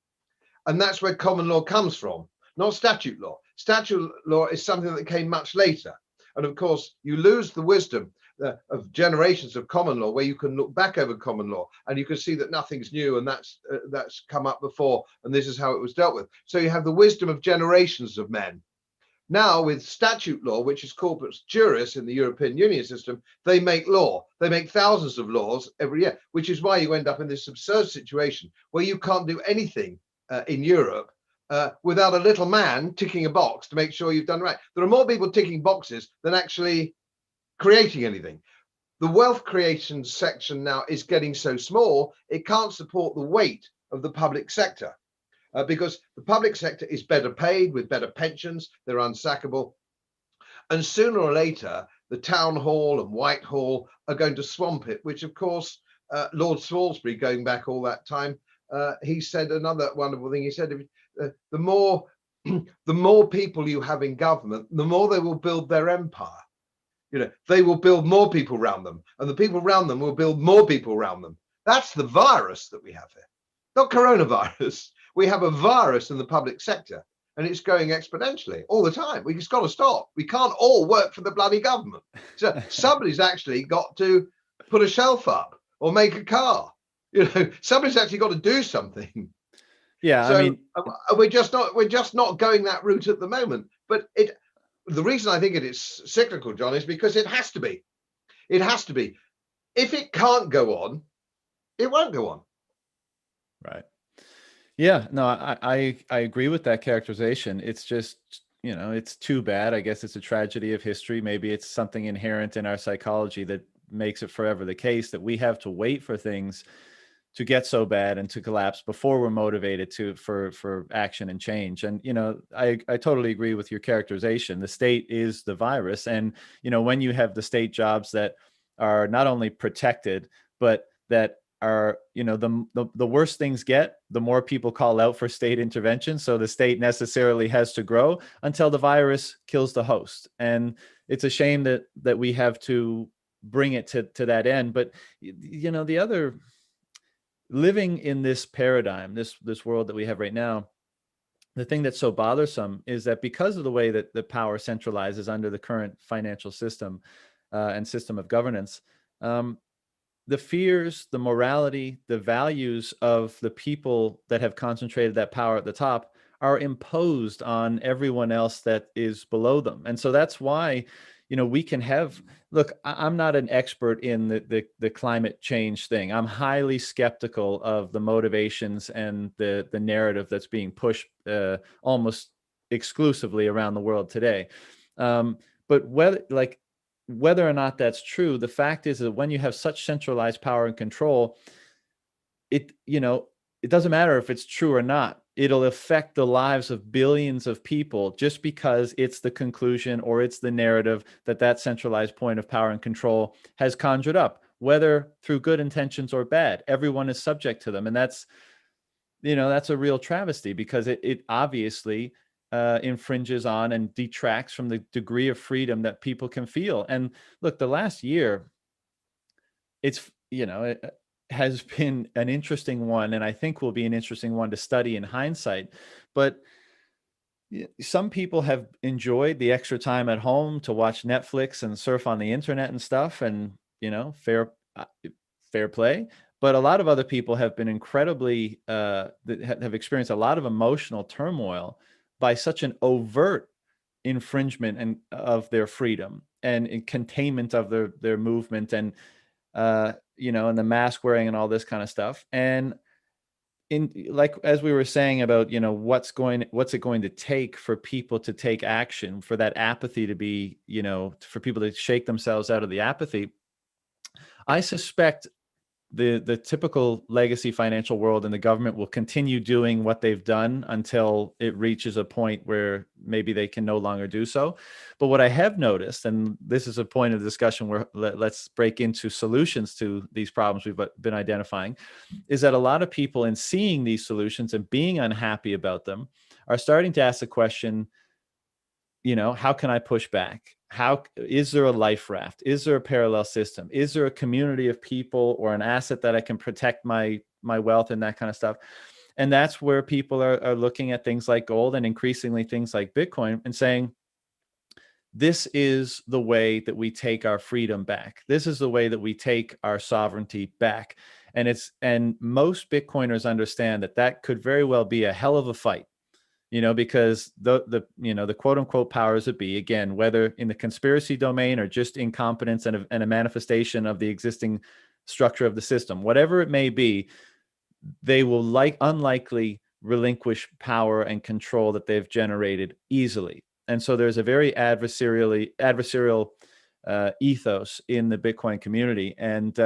And that's where common law comes from, not statute law. Statute law is something that came much later. And of course, you lose the wisdom of generations of common law, where you can look back over common law and you can see that nothing's new, and that's come up before, and this is how it was dealt with. So you have the wisdom of generations of men. Now, with statute law, which is corpus juris in the European Union system, they make law. They make thousands of laws every year, which is why you end up in this absurd situation where you can't do anything in Europe without a little man ticking a box to make sure you've done right. There are more people ticking boxes than actually creating anything. The wealth creation section now is getting so small, it can't support the weight of the public sector. Because the public sector is better paid with better pensions, they're unsackable. And sooner or later, the town hall and Whitehall are going to swamp it, which of course, Lord Salisbury, going back all that time, he said another wonderful thing. He said, the more people you have in government, the more they will build their empire. They will build more people around them, and the people around them will build more people around them. That's the virus that we have here, not coronavirus. We have a virus in the public sector, and it's growing exponentially all the time. We just got to stop. We can't all work for the bloody government. So somebody's actually got to put a shelf up or make a car. Somebody's actually got to do something. Yeah, so, I mean, we're just not going that route at the moment. But the reason I think it is cyclical, John, is because it has to be. It has to be. If it can't go on, it won't go on. Right. Yeah, no, I agree with that characterization. It's just, it's too bad. I guess it's a tragedy of history. Maybe it's something inherent in our psychology that makes it forever the case that we have to wait for things get so bad and to collapse before we're motivated for action and change. And I totally agree with your characterization. The state is the virus, and when you have the state jobs that are not only protected but that are the worse things get, the more people call out for state intervention. So the state necessarily has to grow until the virus kills the host. And it's a shame that we have to bring it to that end. But the other, living in this paradigm, this world that we have right now, the thing that's so bothersome is that because of the way that the power centralizes under the current financial system and system of governance, the fears, the morality, the values of the people that have concentrated that power at the top are imposed on everyone else that is below them. And so that's why we can have, look, I'm not an expert in the climate change thing. I'm highly skeptical of the motivations and the narrative that's being pushed almost exclusively around the world today. But whether or not that's true, the fact is that when you have such centralized power and control, it doesn't matter if it's true or not. It'll affect the lives of billions of people just because it's the conclusion or it's the narrative that centralized point of power and control has conjured up, whether through good intentions or bad. Everyone is subject to them. And that's a real travesty, because it obviously infringes on and detracts from the degree of freedom that people can feel. And look, the last year, it has been an interesting one, and I think will be an interesting one to study in hindsight. But some people have enjoyed the extra time at home to watch Netflix and surf on the internet and stuff, and fair play. But a lot of other people have been incredibly have experienced a lot of emotional turmoil by such an overt infringement of their freedom and containment of their movement, and and the mask wearing and all this kind of stuff. And as we were saying about, what's it going to take for people to take action, for that apathy to be, for people to shake themselves out of the apathy. I suspect the typical legacy financial world and the government will continue doing what they've done until it reaches a point where maybe they can no longer do so. But what I have noticed, and this is a point of discussion where let's break into solutions to these problems we've been identifying, is that a lot of people, in seeing these solutions and being unhappy about them, are starting to ask the question, how can I push back? How is there a life raft? Is there a parallel system? Is there a community of people or an asset that I can protect my wealth and that kind of stuff? And that's where people are looking at things like gold and increasingly things like Bitcoin and saying, this is the way that we take our freedom back. This is the way that we take our sovereignty back. And most Bitcoiners understand that could very well be a hell of a fight. Because the quote unquote powers that be, again, whether in the conspiracy domain or just incompetence and a manifestation of the existing structure of the system, whatever it may be, they will unlikely relinquish power and control that they've generated easily. And so there's a very adversarial ethos in the Bitcoin community. And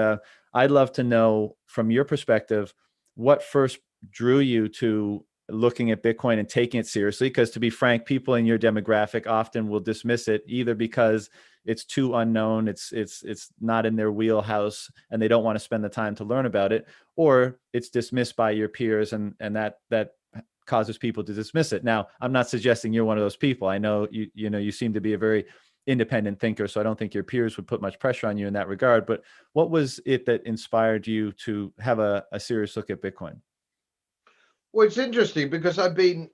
I'd love to know, from your perspective, what first drew you to looking at Bitcoin and taking it seriously, because to be frank, people in your demographic often will dismiss it either because it's too unknown, it's not in their wheelhouse, and they don't want to spend the time to learn about it, or it's dismissed by your peers, and that causes people to dismiss it. Now, I'm not suggesting you're one of those people. I know you seem to be a very independent thinker, so I don't think your peers would put much pressure on you in that regard. But what was it that inspired you to have a serious look at Bitcoin? Well, it's interesting because I've been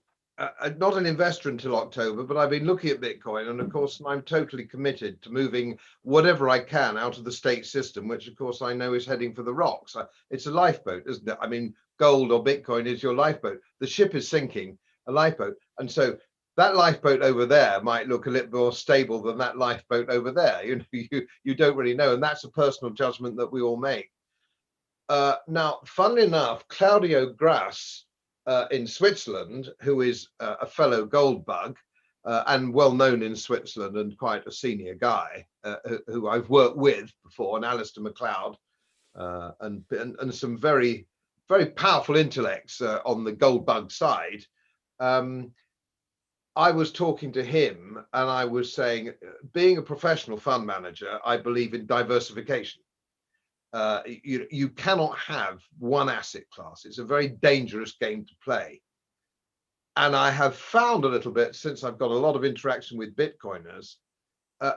not an investor until October, but I've been looking at Bitcoin. And of course, I'm totally committed to moving whatever I can out of the state system, which of course I know is heading for the rocks. It's a lifeboat, isn't it? I mean, gold or Bitcoin is your lifeboat. The ship is sinking, a lifeboat. And so that lifeboat over there might look a little more stable than that lifeboat over there. You don't really know. And that's a personal judgment that we all make. Now, funnily enough, Claudio Grass, in Switzerland, who is a fellow gold bug and well known in Switzerland and quite a senior guy who I've worked with before, and Alistair MacLeod and some very very powerful intellects on the gold bug side. I was talking to him and I was saying, being a professional fund manager, I believe in diversification. You cannot have one asset class. It's a very dangerous game to play. And I have found a little bit, since I've got a lot of interaction with Bitcoiners,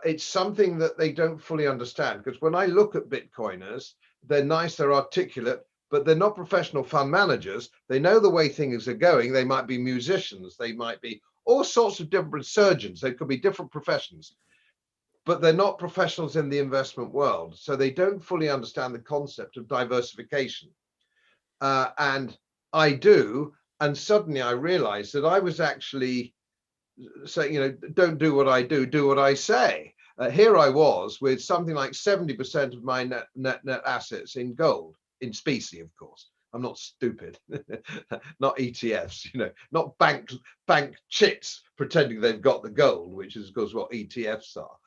it's something that they don't fully understand. Because when I look at Bitcoiners, they're nice, they're articulate, but they're not professional fund managers. They know the way things are going. They might be musicians. They might be all sorts of different surgeons. They could be different professions, but they're not professionals in the investment world. So they don't fully understand the concept of diversification. And I do. And suddenly I realized that I was actually saying, don't do what I do what I say. Here I was with something like 70% of my net assets in gold, in specie, of course. I'm not stupid, not ETFs, not bank chits pretending they've got the gold, which is, of course, what ETFs are.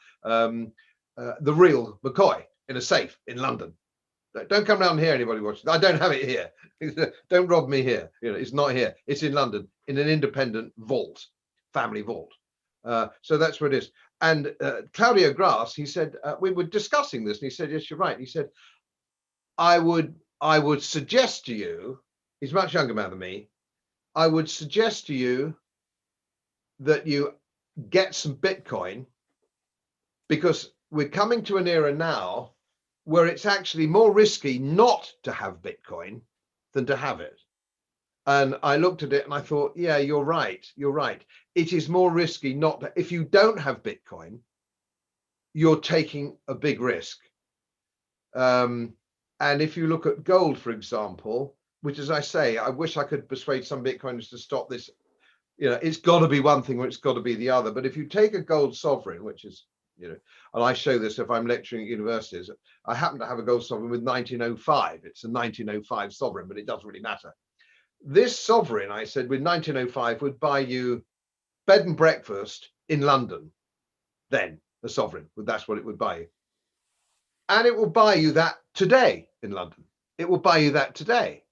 The real McCoy in a safe in London. Don't come around here, anybody watching. I don't have it here. Don't rob me here. It's not here. It's in London, in an independent vault, family vault. So that's what it is. And Claudio Grass, he said, we were discussing this, and he said, yes, you're right. He said, I would suggest to you, he's a much younger man than me, I would suggest to you that you get some Bitcoin, because we're coming to an era now where it's actually more risky not to have Bitcoin than to have it. And I looked at it and I thought, yeah, you're right. You're right. It is more risky not to, if you don't have Bitcoin, you're taking a big risk. And if you look at gold, for example, which, as I say, I wish I could persuade some Bitcoiners to stop this. It's got to be one thing or it's got to be the other. But if you take a gold sovereign, which is, and I show this if I'm lecturing at universities, I happen to have a gold sovereign with 1905. It's a 1905 sovereign, but it doesn't really matter. This sovereign, I said, with 1905 would buy you bed and breakfast in London. Then the sovereign, that's what it would buy you. And it will buy you that today in London. It will buy you that today.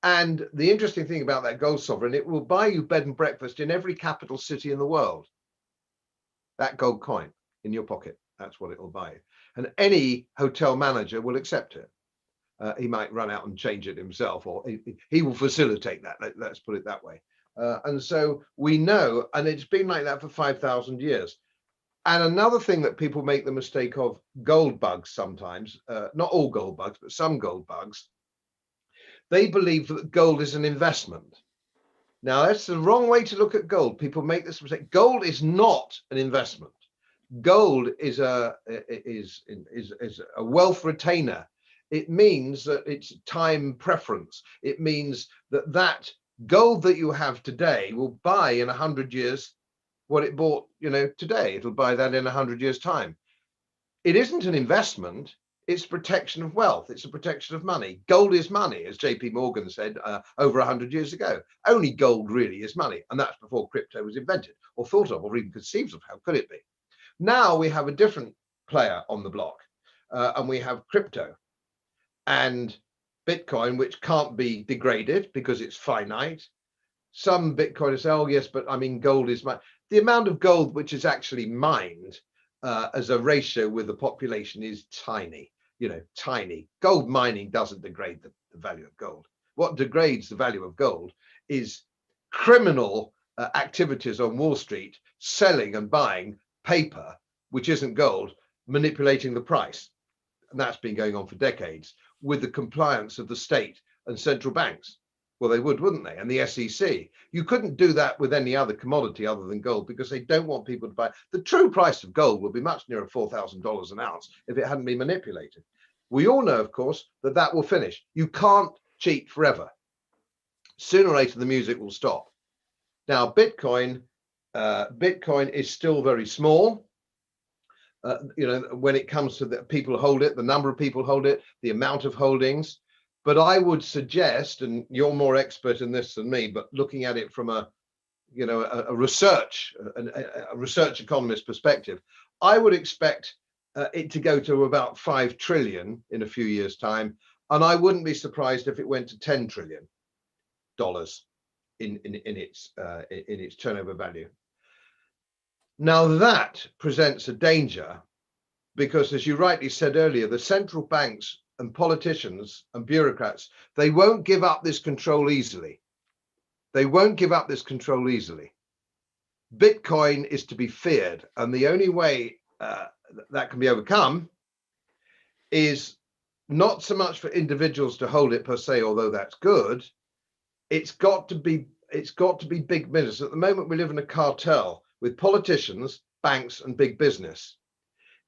And the interesting thing about that gold sovereign, it will buy you bed and breakfast in every capital city in the world. That gold coin in your pocket, that's what it will buy you. And any hotel manager will accept it. He might run out and change it himself, or he will facilitate that. Let's put it that way. And so we know, and it's been like that for 5,000 years. And another thing that people make the mistake of, gold bugs sometimes, not all gold bugs, but some gold bugs, they believe that gold is an investment. Now, that's the wrong way to look at gold. People make this mistake. Gold is not an investment. Gold is a wealth retainer. It means that it's time preference. It means that gold that you have today will buy in 100 years what it bought, today. It'll buy that in 100 years' time. It isn't an investment. It's protection of wealth. It's a protection of money. Gold is money, as JP Morgan said over 100 years ago. Only gold really is money. And that's before crypto was invented or thought of or even conceived of. How could it be? Now we have a different player on the block, and we have crypto and Bitcoin, which can't be degraded because it's finite. Some Bitcoiners say, oh, yes, but I mean, gold is mined. The amount of gold which is actually mined as a ratio with the population is tiny, tiny. Gold mining doesn't degrade the value of gold. What degrades the value of gold is criminal activities on Wall Street, selling and buying paper, which isn't gold, manipulating the price. And that's been going on for decades with the compliance of the state and central banks. Well, they would, wouldn't they? And the SEC. You couldn't do that with any other commodity other than gold because they don't want people to buy. The true price of gold would be much nearer $4,000 an ounce if it hadn't been manipulated. We all know, of course, that will finish. You can't cheat forever. Sooner or later, the music will stop. Now, Bitcoin is still very small. When it comes to the people who hold it, the number of people who hold it, the amount of holdings. But I would suggest, and you're more expert in this than me, but looking at it from a research economist perspective, I would expect it to go to about 5 trillion in a few years' time. And I wouldn't be surprised if it went to $10 trillion in its turnover value. Now that presents a danger because, as you rightly said earlier, the central banks and politicians and bureaucrats, they won't give up this control easily. They won't give up this control easily. Bitcoin is to be feared, and the only way that can be overcome is not so much for individuals to hold it per se, although that's good. It's got to be big business. At the moment, we live in a cartel with politicians, banks, and big business.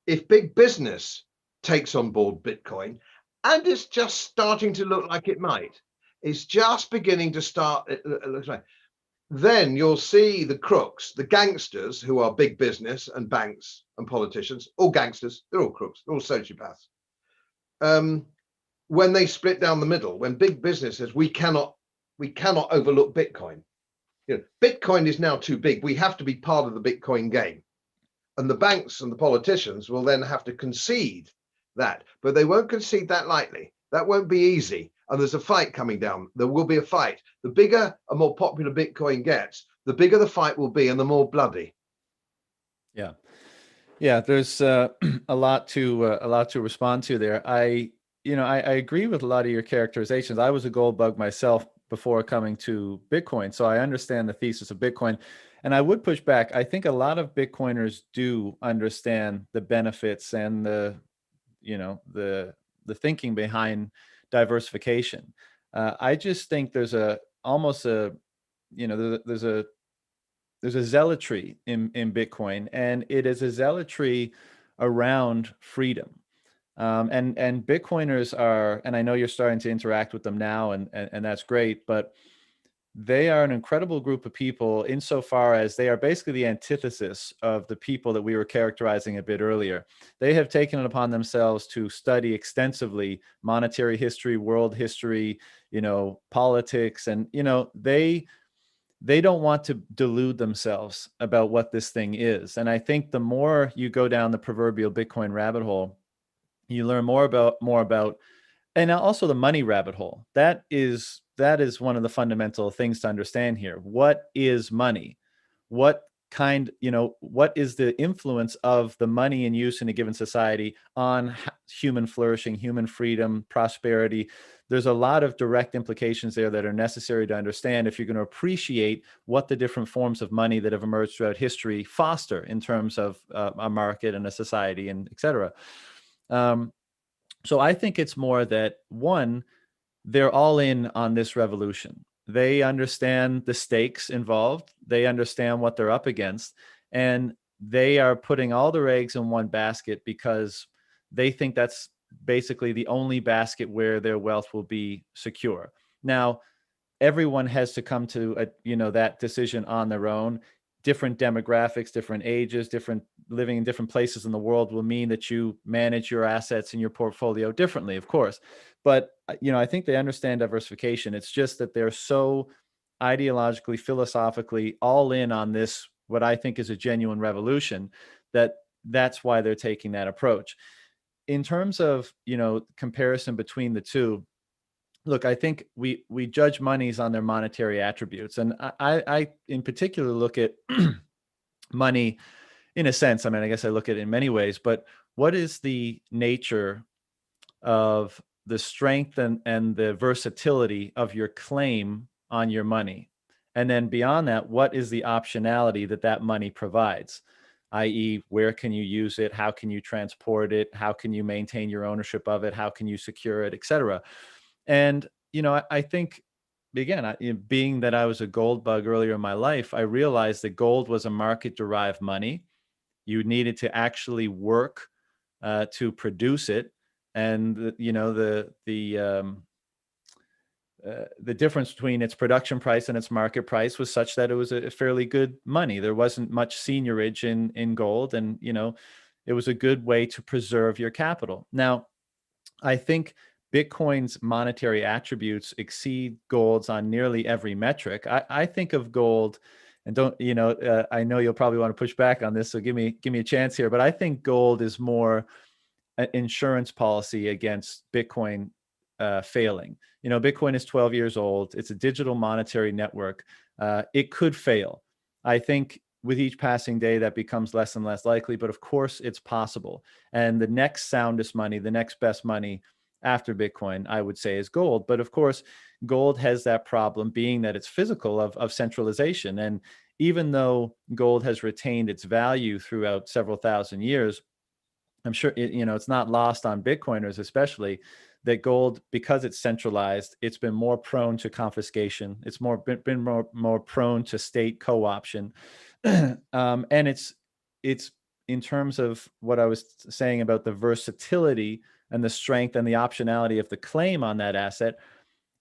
If big business takes on board Bitcoin, and it's just starting to look like it might, it's just beginning to start, it looks like, then you'll see the crooks, the gangsters who are big business and banks and politicians, all gangsters, they're all crooks, they're all sociopaths. When they split down the middle, when big business says we cannot overlook Bitcoin. You know, Bitcoin is now too big. We have to be part of the Bitcoin game. And the banks and the politicians will then have to concede that, but they won't concede that lightly. That won't be easy. And there's a fight coming down. There will be a fight. The bigger and more popular Bitcoin gets, the bigger the fight will be and the more bloody. Yeah. Yeah, there's a lot to respond to there. I agree with a lot of your characterizations. I was a gold bug myself before coming to Bitcoin, so I understand the thesis of Bitcoin. And I would push back. I think a lot of Bitcoiners do understand the benefits and the thinking behind diversification. I just think there's there's a zealotry in Bitcoin, and it is a zealotry around freedom. And Bitcoiners are, and I know you're starting to interact with them now, and that's great, but they are an incredible group of people insofar as they are basically the antithesis of the people that we were characterizing a bit earlier. They have taken it upon themselves to study extensively monetary history, world history, politics, and they don't want to delude themselves about what this thing is. And I think the more you go down the proverbial Bitcoin rabbit hole, you learn more about, and also the money rabbit hole. That is one of the fundamental things to understand here. What is money? What is the influence of the money in use in a given society on human flourishing, human freedom, prosperity? There's a lot of direct implications there that are necessary to understand if you're going to appreciate what the different forms of money that have emerged throughout history foster in terms of a market and a society, and et cetera. So I think it's more that, one, they're all in on this revolution. They understand the stakes involved. They understand what they're up against. And they are putting all their eggs in one basket because they think that's basically the only basket where their wealth will be secure. Now, everyone has to come to that decision on their own. Different demographics, different ages, different living in different places in the world will mean that you manage your assets and your portfolio differently, of course. But I think they understand diversification. It's just that they're so ideologically, philosophically all in on this, what I think is a genuine revolution, that's why they're taking that approach. In terms of comparison between the two, look, I think we judge monies on their monetary attributes. And I in particular look at money in a sense. I mean, I guess I look at it in many ways, but what is the nature of the strength and the versatility of your claim on your money? And then beyond that, what is the optionality that money provides? i.e., where can you use it? How can you transport it? How can you maintain your ownership of it? How can you secure it, et cetera? And, I think, again, being that I was a gold bug earlier in my life, I realized that gold was a market-derived money. You needed to actually work to produce it. And, the difference between its production price and its market price was such that it was a fairly good money. There wasn't much seigniorage in gold. And, it was a good way to preserve your capital. Now, I think Bitcoin's monetary attributes exceed gold's on nearly every metric. I think of gold, and I know you'll probably want to push back on this, so give me a chance here. But I think gold is more an insurance policy against Bitcoin failing. Bitcoin is 12 years old. It's a digital monetary network. It could fail. I think with each passing day that becomes less and less likely, but of course it's possible. And the next soundest money, the next best money after Bitcoin, I would say, is gold. But of course, gold has that problem being that it's physical of centralization. And even though gold has retained its value throughout several thousand years, I'm sure it's not lost on Bitcoiners, especially, that gold, because it's centralized, it's been more prone to confiscation. It's been more prone to state co-option, and it's in terms of what I was saying about the versatility and the strength and the optionality of the claim on that asset.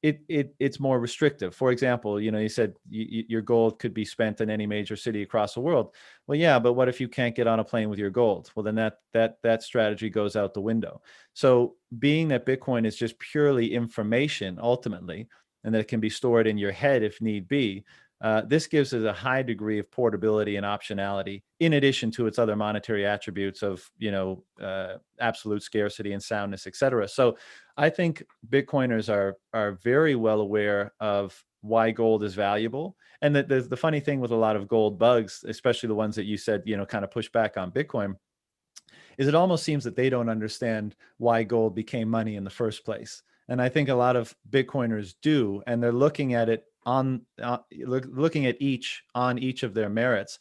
It's more restrictive. For example, you said your gold could be spent in any major city across the world. Well, yeah, but what if you can't get on a plane with your gold? Well, then that strategy goes out the window. So being that Bitcoin is just purely information ultimately, and that it can be stored in your head if need be, this gives it a high degree of portability and optionality, in addition to its other monetary attributes of absolute scarcity and soundness, et cetera. So I think Bitcoiners are very well aware of why gold is valuable. And the funny thing with a lot of gold bugs, especially the ones that you said kind of push back on Bitcoin, is it almost seems that they don't understand why gold became money in the first place. And I think a lot of Bitcoiners do, and they're looking at it looking at each of their merits,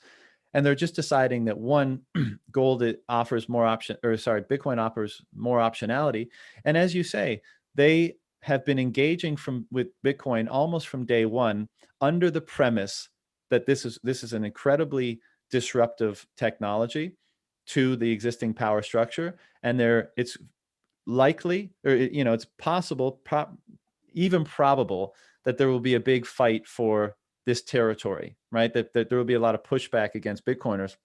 and they're just deciding that one, gold offers more option, or sorry, Bitcoin offers more optionality. And as you say, they have been engaging with Bitcoin almost from day one, under the premise that this is an incredibly disruptive technology to the existing power structure, and it's likely, or it's possible, even probable, that there will be a big fight for this territory, right? That there will be a lot of pushback against Bitcoiners,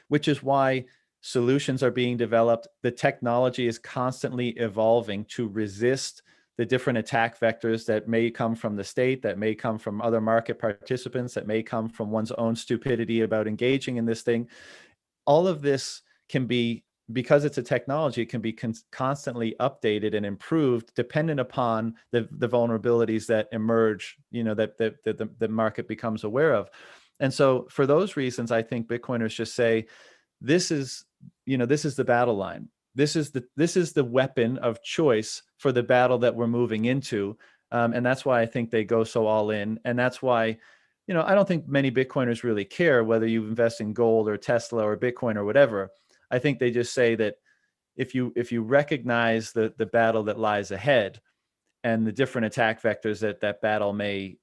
which is why solutions are being developed. The technology is constantly evolving to resist the different attack vectors that may come from the state, that may come from other market participants, that may come from one's own stupidity about engaging in this thing. All of this can be, because it's a technology, it can be constantly updated and improved dependent upon the vulnerabilities that emerge, that the market becomes aware of. And so for those reasons, I think Bitcoiners just say, this is the battle line. This is the weapon of choice for the battle that we're moving into. And that's why I think they go so all in. And that's why, I don't think many Bitcoiners really care whether you invest in gold or Tesla or Bitcoin or whatever. I think they just say that if you recognize the battle that lies ahead and the different attack vectors that battle may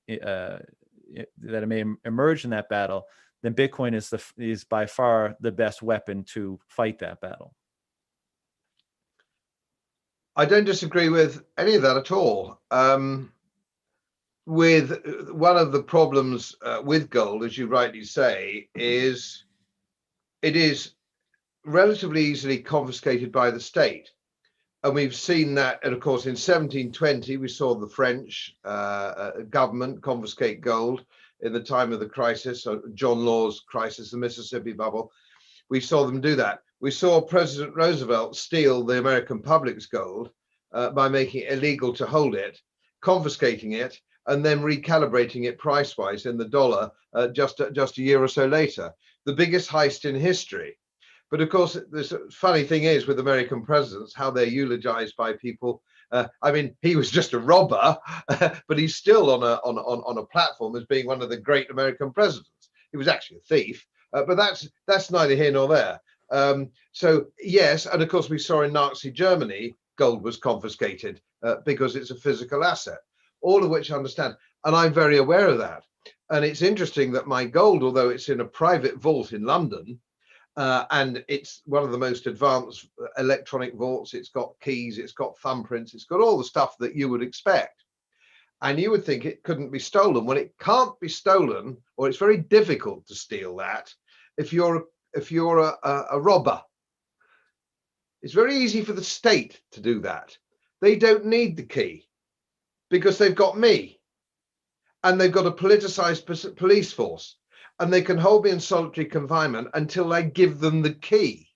emerge in that battle, then Bitcoin is by far the best weapon to fight that battle. I don't disagree with any of that at all. With one of the problems with gold, as you rightly say, is it is relatively easily confiscated by the state. And we've seen that, and of course, in 1720, we saw the French government confiscate gold in the time of the crisis, John Law's crisis, the Mississippi bubble. We saw them do that. We saw President Roosevelt steal the American public's gold by making it illegal to hold it, confiscating it, and then recalibrating it price-wise in the dollar just a year or so later. The biggest heist in history. But of course, the funny thing is with American presidents, how they're eulogized by people. I mean, he was just a robber, but he's still on a platform as being one of the great American presidents. He was actually a thief, but that's neither here nor there. So yes, and of course we saw in Nazi Germany, gold was confiscated because it's a physical asset. All of which I understand, and I'm very aware of that. And it's interesting that my gold, although it's in a private vault in London, and it's one of the most advanced electronic vaults. It's got keys, it's got thumbprints, it's got all the stuff that you would expect. And you would think it couldn't be stolen. Well, it can't be stolen, or it's very difficult to steal that if you're a robber. It's very easy for the state to do that. They don't need the key because they've got me, and they've got a politicized police force. And they can hold me in solitary confinement until I give them the key,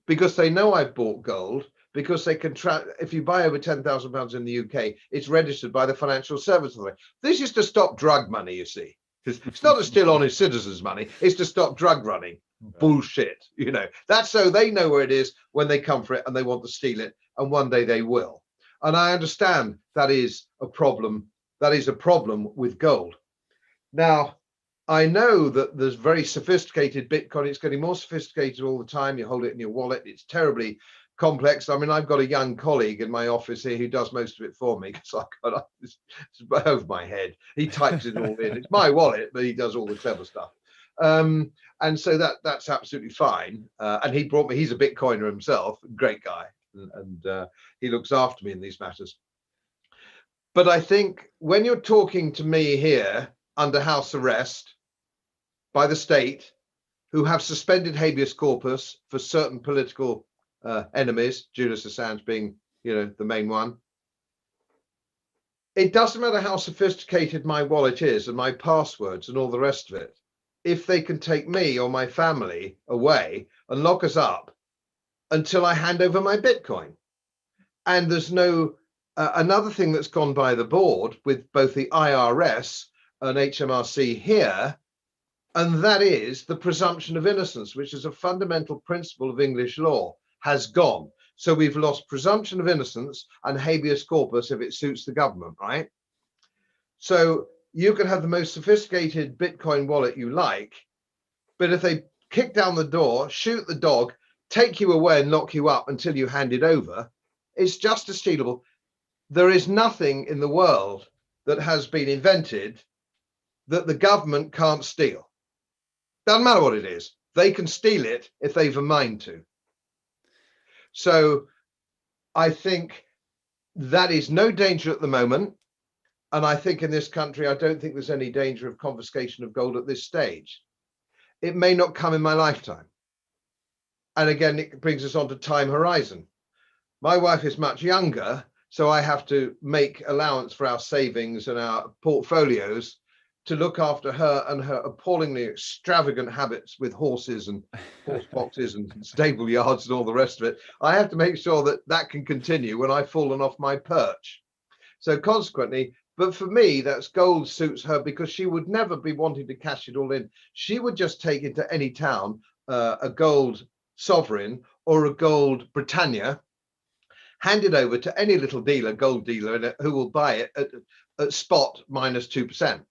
because they know I've bought gold. because they can if you buy over £10,000 in the UK, it's registered by the Financial Services Authority. This is to stop drug money, you see. It's not to steal honest citizens' money, it's to stop drug running. Bullshit, That's so they know where it is when they come for it and they want to steal it, and one day they will. And I understand that is a problem. That is a problem with gold. Now, I know that there's very sophisticated Bitcoin. It's getting more sophisticated all the time. You hold it in your wallet. It's terribly complex. I mean, I've got a young colleague in my office here who does most of it for me because it's over my head. He types it all in. It's my wallet, but he does all the clever stuff. And so that's absolutely fine. And he's a Bitcoiner himself, great guy, and he looks after me in these matters. But I think when you're talking to me here under house arrest by the state, who have suspended habeas corpus for certain political enemies, Julian Assange being, the main one. It doesn't matter how sophisticated my wallet is and my passwords and all the rest of it. If they can take me or my family away and lock us up until I hand over my Bitcoin. And there's no, another thing that's gone by the board with both the IRS and HMRC here, and that is the presumption of innocence, which is a fundamental principle of English law, has gone. So we've lost presumption of innocence and habeas corpus if it suits the government, right? So you can have the most sophisticated Bitcoin wallet you like, but if they kick down the door, shoot the dog, take you away and lock you up until you hand it over, it's just as stealable. There is nothing in the world that has been invented that the government can't steal. Doesn't matter what it is. They can steal it if they've a mind to. So I think that is no danger at the moment. And I think in this country, I don't think there's any danger of confiscation of gold at this stage. It may not come in my lifetime. And again, it brings us on to time horizon. My wife is much younger, so I have to make allowance for our savings and our portfolios to look after her and her appallingly extravagant habits with horses and horse boxes and stable yards and all the rest of it. I have to make sure that that can continue when I've fallen off my perch. So consequently, but for me, that's gold suits her because she would never be wanting to cash it all in. She would just take it to any town, a gold sovereign or a gold Britannia, hand it over to any little dealer, gold dealer, who will buy it at spot minus 2%.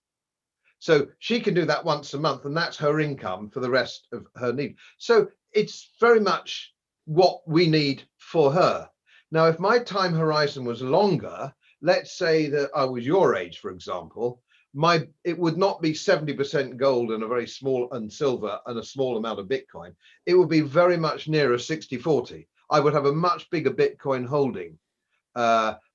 So she can do that once a month, and that's her income for the rest of her need. So it's very much what we need for her. Now, if my time horizon was longer, let's say that I was your age, for example, it would not be 70% gold and a very small and silver and a small amount of Bitcoin. It would be very much nearer 60-40. I would have a much bigger Bitcoin holding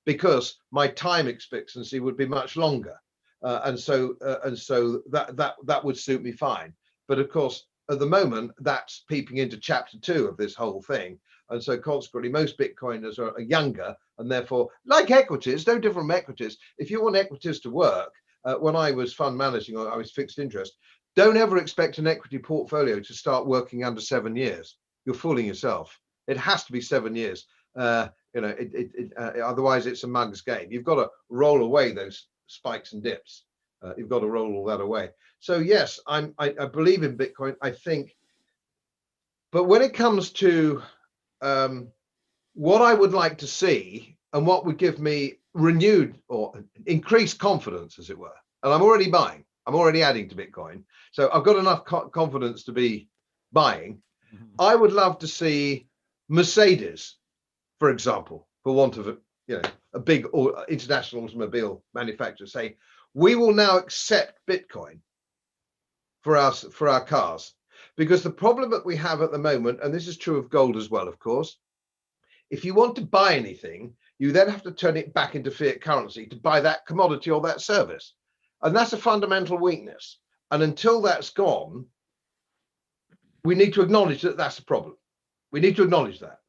because my time expectancy would be much longer. And so that would suit me fine. But of course, at the moment, that's peeping into chapter 2 of this whole thing. And so consequently, most Bitcoiners are younger, and therefore, like equities, no different from equities. If you want equities to work, when I was fund managing, I was fixed interest, don't ever expect an equity portfolio to start working under 7 years. You're fooling yourself. It has to be 7 years. Otherwise, it's a mug's game. You've got to roll away those spikes and dips. You've got to roll all that away. So yes, I believe in Bitcoin, I think. But when it comes to what I would like to see and what would give me renewed or increased confidence, as it were, and I'm already buying, I'm already adding to Bitcoin, so I've got enough confidence to be buying. I would love to see Mercedes, for example, for want of a big international automobile manufacturer, say, we will now accept Bitcoin for our cars. Because the problem that we have at the moment, and this is true of gold as well, of course, if you want to buy anything, you then have to turn it back into fiat currency to buy that commodity or that service. And that's a fundamental weakness. And until that's gone, we need to acknowledge that that's a problem. We need to acknowledge that.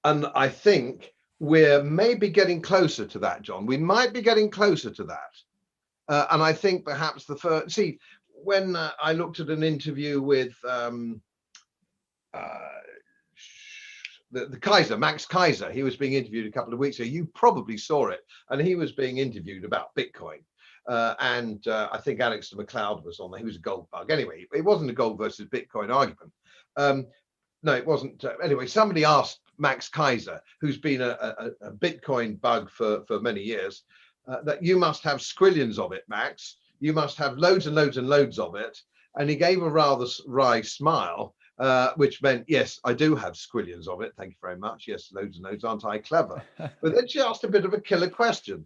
And I think we're maybe getting closer to that, John. We might be getting closer to that. And I think perhaps when I looked at an interview with the Kaiser, Max Kaiser, he was being interviewed a couple of weeks ago. You probably saw it, and he was being interviewed about Bitcoin. And I think Alex de McLeod was on there. He was a gold bug. Anyway, it wasn't a gold versus Bitcoin argument. No, it wasn't. Anyway, somebody asked Max Kaiser, who's been a Bitcoin bug for many years, that you must have squillions of it, Max. You must have loads and loads and loads of it. And he gave a rather wry smile, which meant, yes, I do have squillions of it. Thank you very much. Yes, loads and loads. Aren't I clever? But then she asked a bit of a killer question.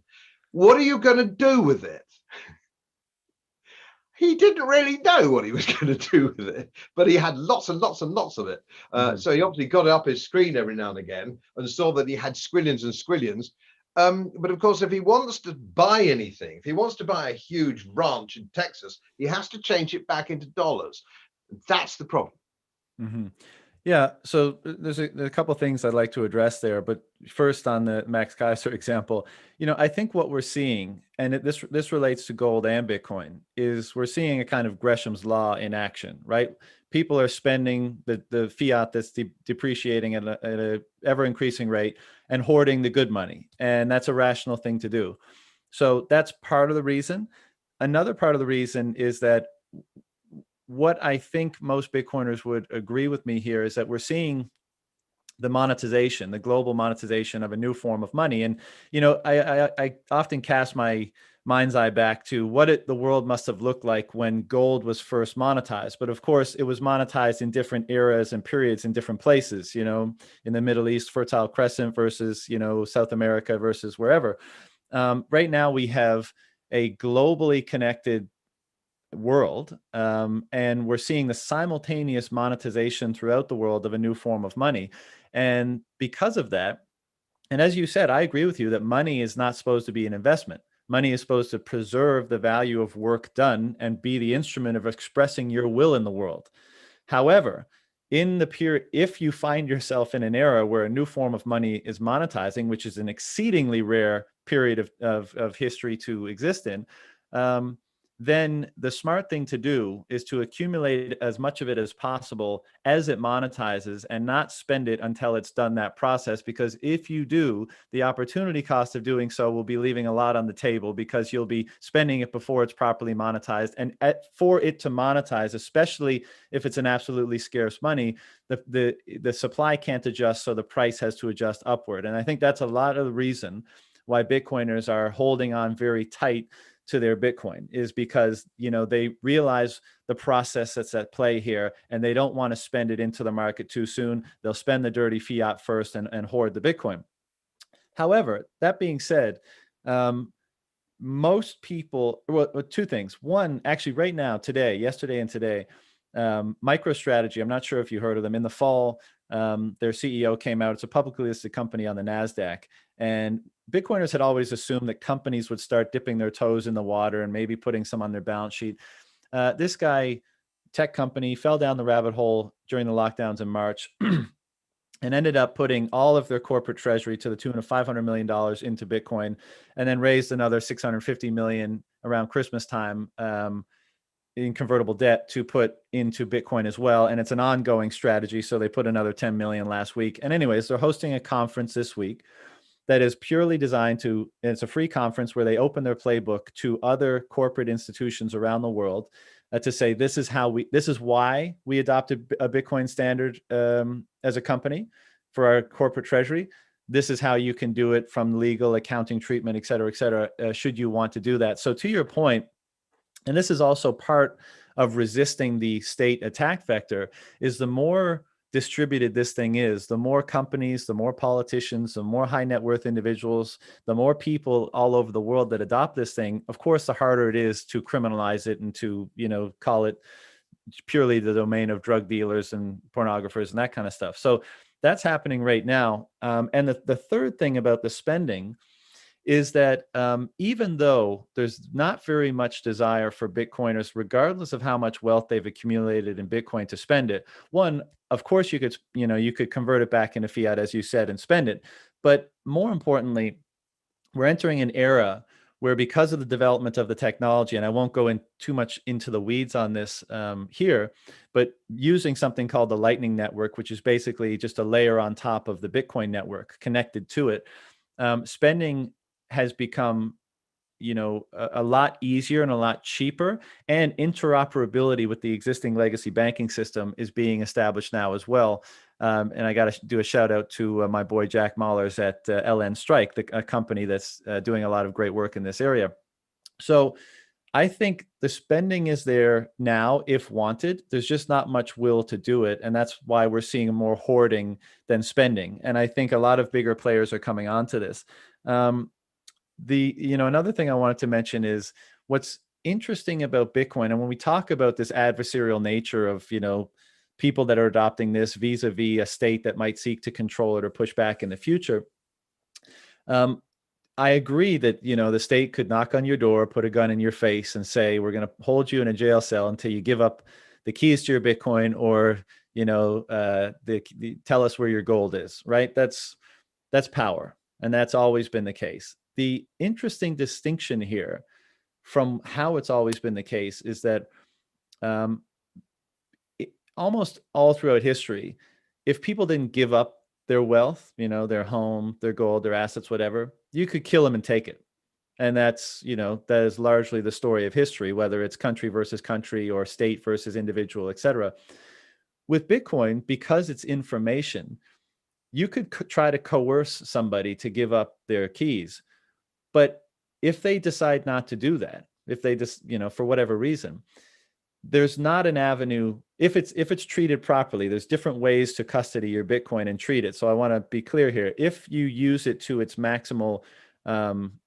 What are you going to do with it? He didn't really know what he was going to do with it, but he had lots and lots and lots of it. So he obviously got it up his screen every now and again and saw that he had squillions and squillions. But of course, if he wants to buy anything, if he wants to buy a huge ranch in Texas, he has to change it back into dollars. That's the problem. Mm-hmm. Yeah, so there's a couple of things I'd like to address there, but first on the Max Kaiser example, I think what we're seeing, and this relates to gold and Bitcoin, is we're seeing a kind of Gresham's law in action, right? People are spending the fiat that's depreciating at a ever increasing rate and hoarding the good money, and that's a rational thing to do. So that's part of the reason. Another part of the reason is that what I think most Bitcoiners would agree with me here is that we're seeing the monetization, the global monetization of a new form of money. And, I often cast my mind's eye back to what the world must have looked like when gold was first monetized. But of course, it was monetized in different eras and periods in different places, in the Middle East, Fertile Crescent versus, South America versus wherever. Right now, we have a globally connected world, and we're seeing the simultaneous monetization throughout the world of a new form of money. And because of that, and as you said, I agree with you that money is not supposed to be an investment. Money is supposed to preserve the value of work done and be the instrument of expressing your will in the world. However, in the period, if you find yourself in an era where a new form of money is monetizing, which is an exceedingly rare period of history to exist in, then the smart thing to do is to accumulate as much of it as possible as it monetizes and not spend it until it's done that process. Because if you do, the opportunity cost of doing so will be leaving a lot on the table, because you'll be spending it before it's properly monetized. And for it to monetize, especially if it's an absolutely scarce money, the supply can't adjust, so the price has to adjust upward. And I think that's a lot of the reason why Bitcoiners are holding on very tight to their Bitcoin, is because, they realize the process that's at play here, and they don't want to spend it into the market too soon. They'll spend the dirty fiat first and hoard the Bitcoin. However, that being said, most people, well, two things. One, actually right now, yesterday and today, MicroStrategy, I'm not sure if you heard of them. In the fall, their CEO came out. It's a publicly listed company on the NASDAQ. And Bitcoiners had always assumed that companies would start dipping their toes in the water and maybe putting some on their balance sheet. This guy, tech company, fell down the rabbit hole during the lockdowns in March and ended up putting all of their corporate treasury to the tune of $500 million into Bitcoin, and then raised another $650 million around Christmas time in convertible debt to put into Bitcoin as well. And it's an ongoing strategy. So they put another 10 million last week. And anyways, they're hosting a conference this week that is purely designed to, it's a free conference where they open their playbook to other corporate institutions around the world to say, this is why we adopted a Bitcoin standard as a company for our corporate treasury. This is how you can do it from legal, accounting treatment, et cetera, should you want to do that. So to your point, and this is also part of resisting the state attack vector, is the more distributed this thing is, the more companies, the more politicians, the more high net worth individuals, the more people all over the world that adopt this thing, of course, the harder it is to criminalize it and to, call it purely the domain of drug dealers and pornographers and that kind of stuff. So that's happening right now. And the third thing about the spending is that even though there's not very much desire for Bitcoiners, regardless of how much wealth they've accumulated in Bitcoin, to spend it. One, of course, you could convert it back into fiat, as you said, and spend it. But more importantly, we're entering an era where because of the development of the technology, and I won't go in too much into the weeds on this here, but using something called the Lightning Network, which is basically just a layer on top of the Bitcoin network connected to it, spending has become a lot easier and a lot cheaper, and interoperability with the existing legacy banking system is being established now as well. And I got to do a shout out to my boy Jack Mahlers at LN Strike, a company that's doing a lot of great work in this area. So I think the spending is there now if wanted. There's just not much will to do it. And that's why we're seeing more hoarding than spending. And I think a lot of bigger players are coming onto this. Another thing I wanted to mention is what's interesting about Bitcoin. And when we talk about this adversarial nature of, people that are adopting this vis-a-vis a state that might seek to control it or push back in the future, I agree that, the state could knock on your door, put a gun in your face and say, we're going to hold you in a jail cell until you give up the keys to your Bitcoin, or, tell us where your gold is, right? That's power. And that's always been the case. The interesting distinction here from how it's always been the case is that almost all throughout history, if people didn't give up their wealth, their home, their gold, their assets, whatever, you could kill them and take it. And that's, that is largely the story of history, whether it's country versus country or state versus individual, et cetera. With Bitcoin, because it's information, you could try to coerce somebody to give up their keys. But if they decide not to do that, if they just, for whatever reason, there's not an avenue. If it's treated properly, there's different ways to custody your Bitcoin and treat it. So I want to be clear here. If you use it to its maximal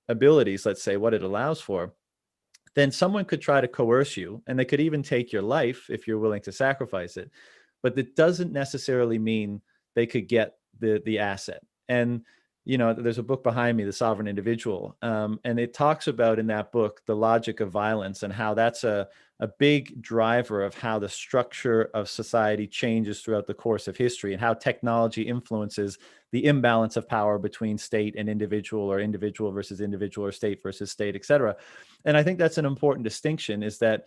abilities, let's say what it allows for, then someone could try to coerce you, and they could even take your life if you're willing to sacrifice it. But that doesn't necessarily mean they could get the asset. And there's a book behind me, The Sovereign Individual, and it talks about in that book the logic of violence and how that's a big driver of how the structure of society changes throughout the course of history, and how technology influences the imbalance of power between state and individual, or individual versus individual, or state versus state, et cetera. And I think that's an important distinction, is that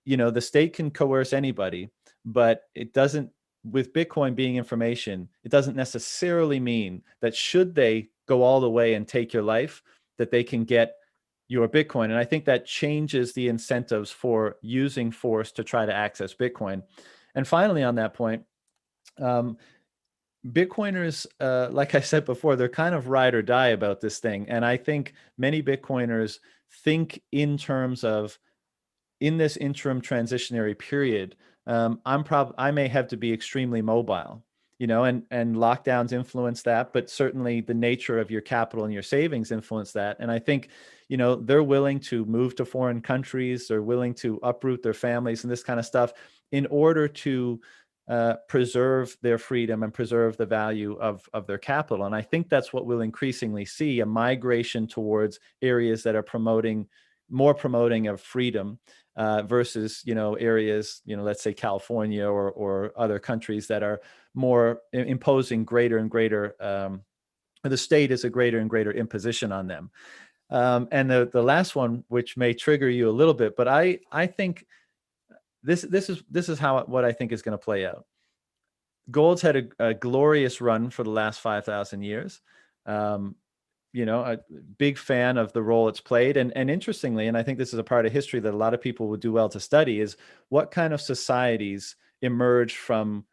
the state can coerce anybody, but it doesn't. With Bitcoin being information, it doesn't necessarily mean that should they go all the way and take your life, that they can get your Bitcoin. And I think that changes the incentives for using force to try to access Bitcoin. And finally, on that point, Bitcoiners, like I said before, they're kind of ride or die about this thing. And I think many Bitcoiners think in terms of, in this interim transitionary period, I may have to be extremely mobile, and lockdowns influence that, but certainly the nature of your capital and your savings influence that. And I think, they're willing to move to foreign countries, they're willing to uproot their families and this kind of stuff in order to preserve their freedom and preserve the value of their capital. And I think that's what we'll increasingly see, a migration towards areas that are more promoting of freedom, versus, areas, let's say California or other countries that are more imposing greater and greater, the state is a greater and greater imposition on them. And the last one, which may trigger you a little bit, but I think this is what I think is going to play out. Gold's had a glorious run for the last 5,000 years. A big fan of the role it's played. And interestingly, and I think this is a part of history that a lot of people would do well to study, is what kind of societies emerged from,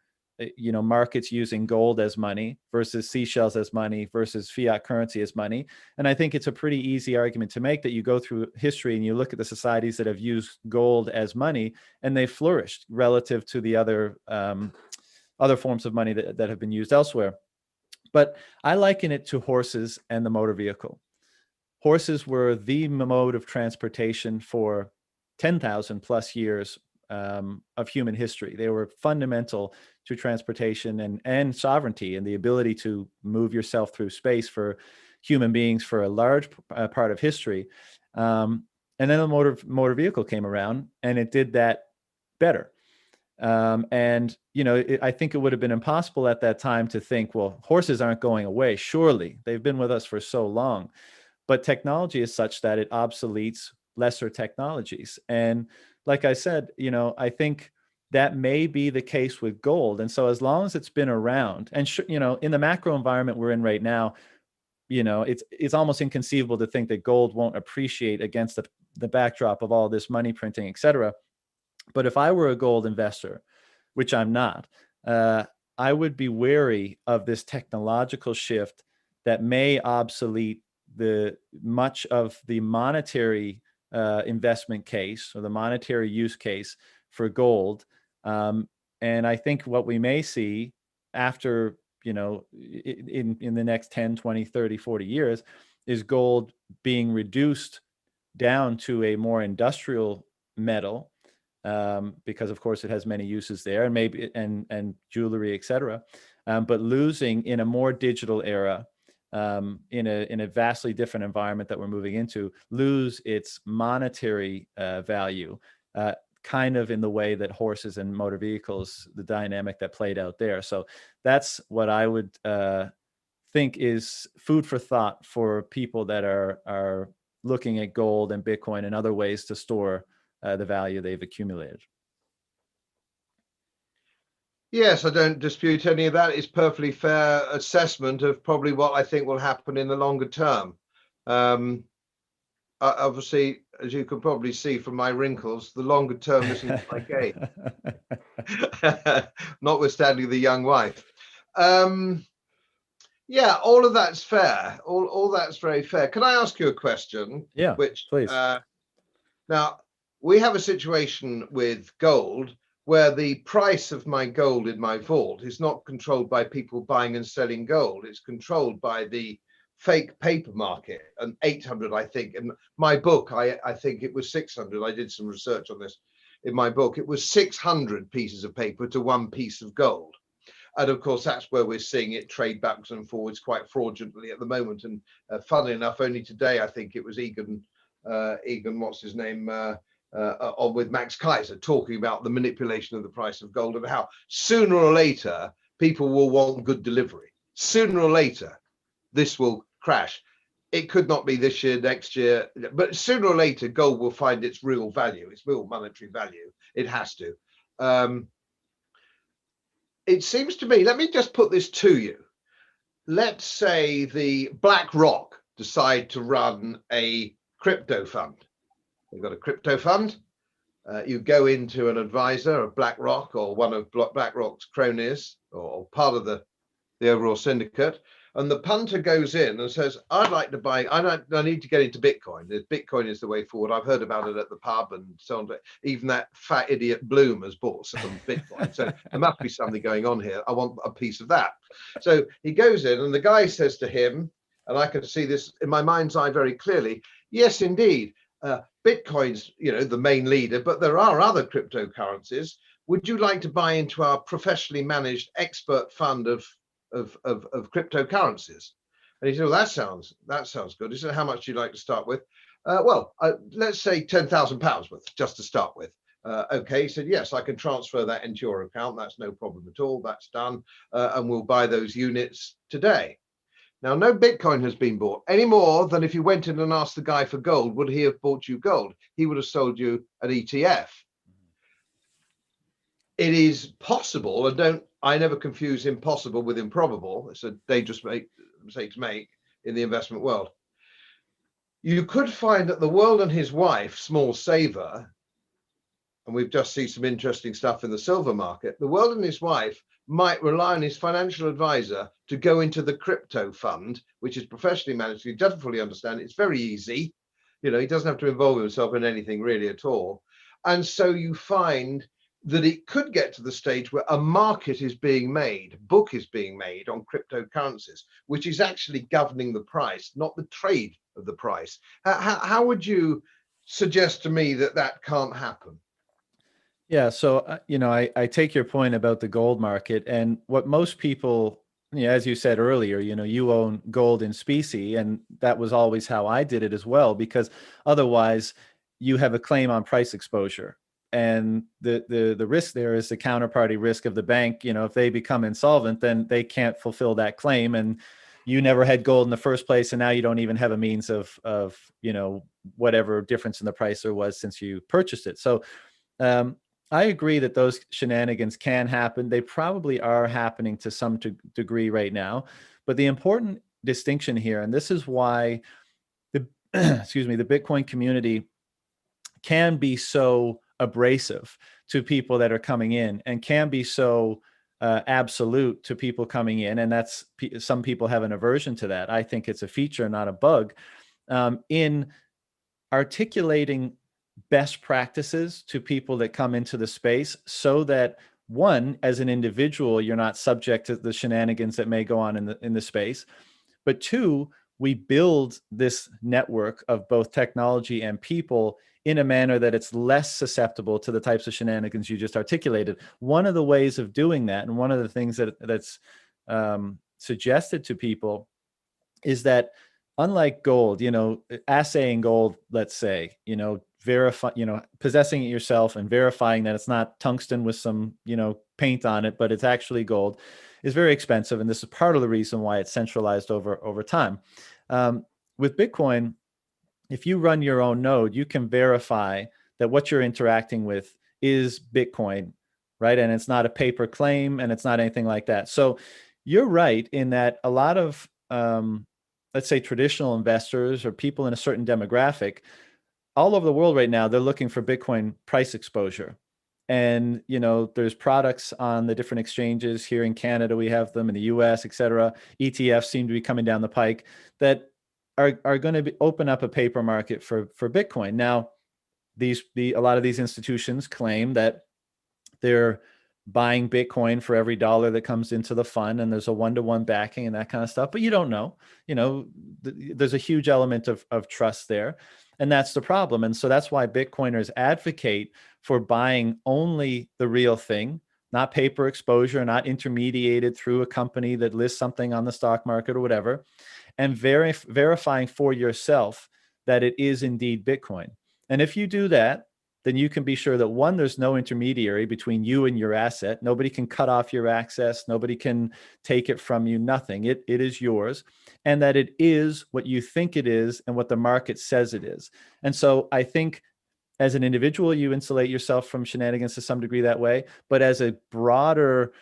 markets using gold as money versus seashells as money versus fiat currency as money. And I think it's a pretty easy argument to make that you go through history and you look at the societies that have used gold as money, and they flourished relative to the other forms of money that have been used elsewhere. But I liken it to horses and the motor vehicle. Horses were the mode of transportation for 10,000 plus years of human history. They were fundamental to transportation and sovereignty, and the ability to move yourself through space for human beings for a large part of history. And then the motor vehicle came around, and it did that better. I think it would have been impossible at that time to think, well, horses aren't going away. Surely they've been with us for so long. but technology is such that it obsoletes lesser technologies. And like I said, I think that may be the case with gold. And so as long as it's been around, and in the macro environment we're in right now, it's almost inconceivable to think that gold won't appreciate against the backdrop of all this money printing, et cetera. But if I were a gold investor, which I'm not, I would be wary of this technological shift that may obsolete much of the monetary investment case or the monetary use case for gold. And I think what we may see after, in the next 10, 20, 30, 40 years is gold being reduced down to a more industrial metal, because of course it has many uses there, and maybe and jewelry, et cetera, but losing in a more digital era, in a vastly different environment that we're moving into, lose its monetary value, kind of in the way that horses and motor vehicles, the dynamic that played out there. So that's what I would think is food for thought for people that are looking at gold and Bitcoin and other ways to store the value they've accumulated. Yes, I don't dispute any of that. It's perfectly fair assessment of probably what I think will happen in the longer term. Obviously, as you can probably see from my wrinkles, the longer term isn't my game, notwithstanding the young wife. Yeah, all of that's fair. All that's very fair. Can I ask you a question? Yeah, Which, please. now, we have a situation with gold where the price of my gold in my vault is not controlled by people buying and selling gold. It's controlled by the fake paper market, and 800, I think. In my book, I think it was 600. I did some research on this in my book. It was 600 pieces of paper to one piece of gold. And of course, that's where we're seeing it trade backwards and forwards quite fraudulently at the moment. And funnily enough, only today, I think it was Egan, what's his name, on with Max Kaiser, talking about the manipulation of the price of gold and how sooner or later people will want good delivery. Sooner or later, this will crash. It could not be this year, next year, but sooner or later, gold will find its real value, its real monetary value. It has to. It seems to me, let me just put this to you. Let's say the BlackRock decide to run a crypto fund. They've got a crypto fund. You go into an advisor of BlackRock or one of BlackRock's cronies or part of the overall syndicate, and the punter goes in and says, I'd like to buy, I need to get into Bitcoin. Bitcoin is the way forward. I've heard about it at the pub and so on. Even that fat idiot Bloom has bought some Bitcoin. So there must be something going on here. I want a piece of that. So he goes in and the guy says to him, and I can see this in my mind's eye very clearly, yes, indeed, Bitcoin's, the main leader, but there are other cryptocurrencies. Would you like to buy into our professionally managed expert fund of cryptocurrencies? And he said, well, that sounds good. He said, how much do you like to start with? Let's say £10,000 worth, just to start with. Okay, he said, yes, I can transfer that into your account. That's no problem at all. That's done. And we'll buy those units today. Now, no Bitcoin has been bought any more than if you went in and asked the guy for gold, would he have bought you gold? He would have sold you an ETF. It is possible, and I never confuse impossible with improbable. It's a dangerous mistake to make in the investment world. You could find that the world and his wife, small saver, and we've just seen some interesting stuff in the silver market, the world and his wife might rely on his financial advisor to go into the crypto fund, which is professionally managed. He doesn't fully understand it. It's very easy. He doesn't have to involve himself in anything really at all. And so you find that it could get to the stage where a market is being made, book is being made on cryptocurrencies, which is actually governing the price, not the trade of the price. How would you suggest to me that can't happen? Yeah, so I take your point about the gold market, and what most people, as you said earlier, you own gold in specie, and that was always how I did it as well, because otherwise you have a claim on price exposure. And the risk there is the counterparty risk of the bank. If they become insolvent, then they can't fulfill that claim. And you never had gold in the first place, and now you don't even have a means of whatever difference in the price there was since you purchased it. So I agree that those shenanigans can happen. They probably are happening to some degree right now. But the important distinction here, and this is why the excuse me, the Bitcoin community can be so abrasive to people that are coming in, and can be so absolute to people coming in, and that's some people have an aversion to that. I think it's a feature, not a bug, in articulating best practices to people that come into the space, so that one, as an individual, you're not subject to the shenanigans that may go on in the space, but two, we build this network of both technology and people in a manner that it's less susceptible to the types of shenanigans you just articulated. One of the ways of doing that, and one of the things that's suggested to people, is that unlike gold, assaying gold, let's say, verify, possessing it yourself and verifying that it's not tungsten with some, paint on it, but it's actually gold, is very expensive. And this is part of the reason why it's centralized over time. With Bitcoin, if you run your own node, you can verify that what you're interacting with is Bitcoin, right? And it's not a paper claim, and it's not anything like that. So you're right in that a lot of, let's say, traditional investors or people in a certain demographic all over the world right now, they're looking for Bitcoin price exposure. And, there's products on the different exchanges here in Canada, we have them in the US, et cetera. ETFs seem to be coming down the pike that are going to open up a paper market for Bitcoin. Now, a lot of these institutions claim that they're buying Bitcoin for every dollar that comes into the fund, and there's a one-to-one backing and that kind of stuff, but you don't know. There's a huge element of trust there, and that's the problem. And so that's why Bitcoiners advocate for buying only the real thing, not paper exposure, not intermediated through a company that lists something on the stock market or whatever, and verifying for yourself that it is indeed Bitcoin. And if you do that, then you can be sure that, one, there's no intermediary between you and your asset. Nobody can cut off your access. Nobody can take it from you. Nothing. It is yours. And that it is what you think it is and what the market says it is. And so I think as an individual, you insulate yourself from shenanigans to some degree that way. But as a broader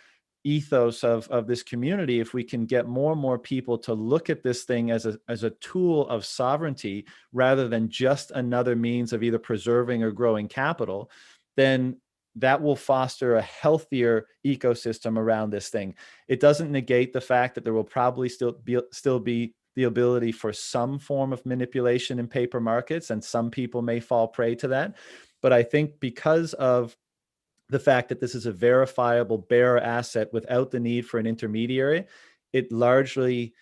ethos of this community, if we can get more and more people to look at this thing as a tool of sovereignty rather than just another means of either preserving or growing capital, then that will foster a healthier ecosystem around this thing. It doesn't negate the fact that there will probably still be the ability for some form of manipulation in paper markets, and some people may fall prey to that. But I think because of the fact that this is a verifiable bearer asset without the need for an intermediary, it largely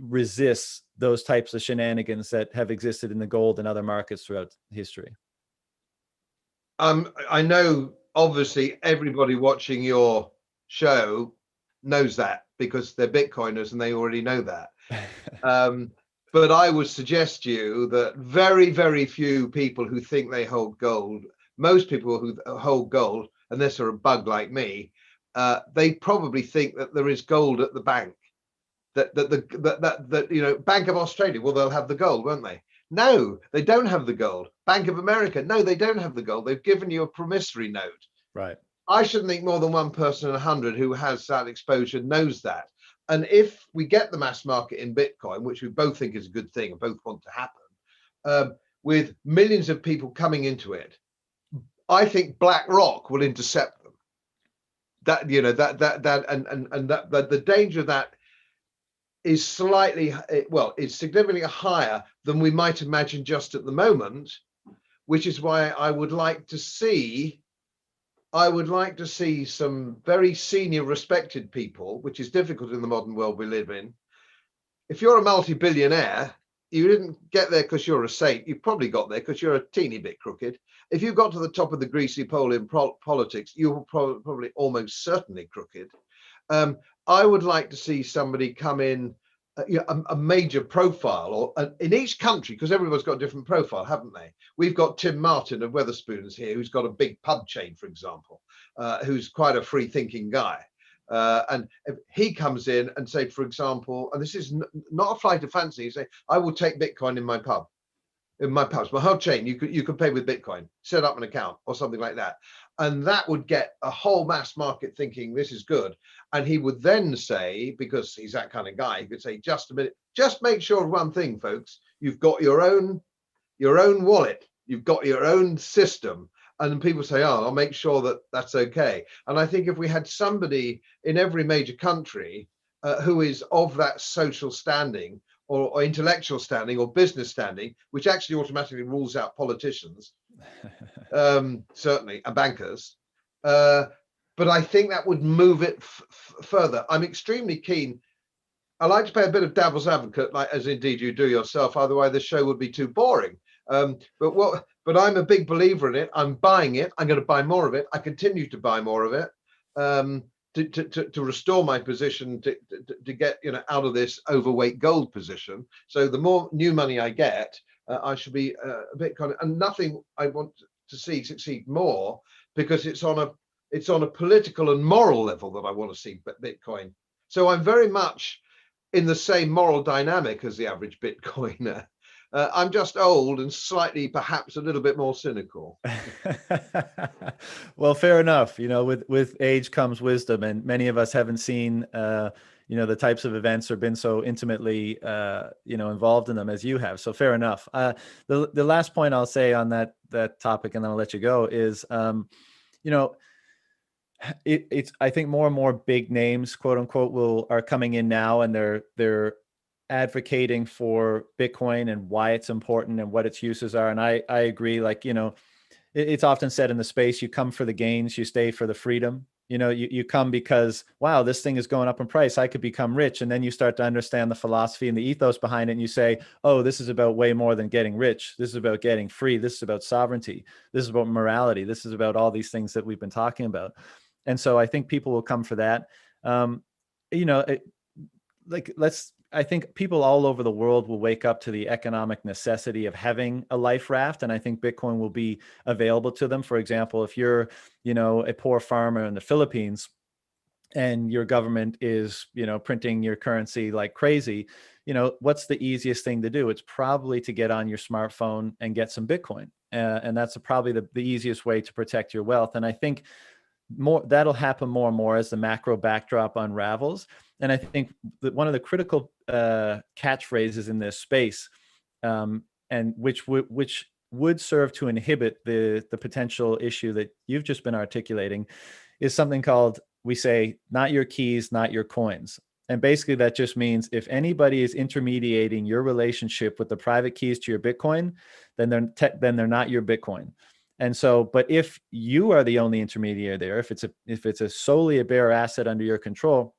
resists those types of shenanigans that have existed in the gold and other markets throughout history. I know obviously everybody watching your show knows that because they're Bitcoiners and they already know that. But I would suggest to you that very, very few people who think they hold gold, most people who hold gold, unless they're a bug like me, they probably think that there is gold at the bank. That Bank of Australia, well, they'll have the gold, won't they? No, they don't have the gold. Bank of America, no, they don't have the gold. They've given you a promissory note. Right. I shouldn't think more than one person in 100 who has that exposure knows that. And if we get the mass market in Bitcoin, which we both think is a good thing and both want to happen, with millions of people coming into it, I think BlackRock will intercept them. That the danger of that is it's significantly higher than we might imagine just at the moment, which is why I would like to see some very senior, respected people, which is difficult in the modern world we live in. If you're a multi-billionaire, you didn't get there because you're a saint. You probably got there because you're a teeny bit crooked. If you got to the top of the greasy pole in politics, you were probably almost certainly crooked. I would like to see somebody come in, a major profile, or in each country, because everyone's got a different profile, haven't they? We've got Tim Martin of Wetherspoons here, who's got a big pub chain, for example, who's quite a free-thinking guy. And if he comes in and say, for example, and this is not a flight of fancy, you say, I will take Bitcoin in my pub. In my pubs, my whole chain, you could pay with Bitcoin, set up an account or something like that. And that would get a whole mass market thinking this is good. And he would then say, because he's that kind of guy, he could say, just a minute, just make sure of one thing, folks, you've got your own wallet, you've got your own system. And people say, oh, I'll make sure that that's okay. And I think if we had somebody in every major country who is of that social standing, or intellectual standing, or business standing, which actually automatically rules out politicians, certainly, and bankers. But I think that would move it further. I'm extremely keen. I like to play a bit of devil's advocate, like as indeed you do yourself. Otherwise, the show would be too boring. But I'm a big believer in it. I'm buying it. I'm going to buy more of it. I continue to buy more of it. To restore my position, to get out of this overweight gold position. So the more new money I get, I should be a bit kind of, and nothing I want to see succeed more, because it's on a political and moral level that I want to see Bitcoin. So I'm very much in the same moral dynamic as the average Bitcoiner. I'm just old and slightly, perhaps a little bit more cynical. Well, fair enough. With age comes wisdom, and many of us haven't seen, the types of events or been so intimately, involved in them as you have. So fair enough. The last point I'll say on that topic, and then I'll let you go, is, it's I think more and more big names, quote unquote, are coming in now, and they're advocating for Bitcoin and why it's important and what its uses are. And I agree, it's often said in the space, you come for the gains, you stay for the freedom. You come because, wow, this thing is going up in price, I could become rich. And then you start to understand the philosophy and the ethos behind it. And you say, oh, this is about way more than getting rich. This is about getting free. This is about sovereignty. This is about morality. This is about all these things that we've been talking about. And so I think people will come for that. I think people all over the world will wake up to the economic necessity of having a life raft. And I think Bitcoin will be available to them. For example, if you're, a poor farmer in the Philippines and your government is, printing your currency like crazy, what's the easiest thing to do? It's probably to get on your smartphone and get some Bitcoin. And that's probably the easiest way to protect your wealth. And I think that'll happen more and more as the macro backdrop unravels. And I think that one of the critical catchphrases in this space, and which would serve to inhibit the potential issue that you've just been articulating, is something called, we say, not your keys, not your coins. And basically that just means if anybody is intermediating your relationship with the private keys to your Bitcoin, then they're not your Bitcoin. And so, but if you are the only intermediary there, if it's a solely a bare asset under your control,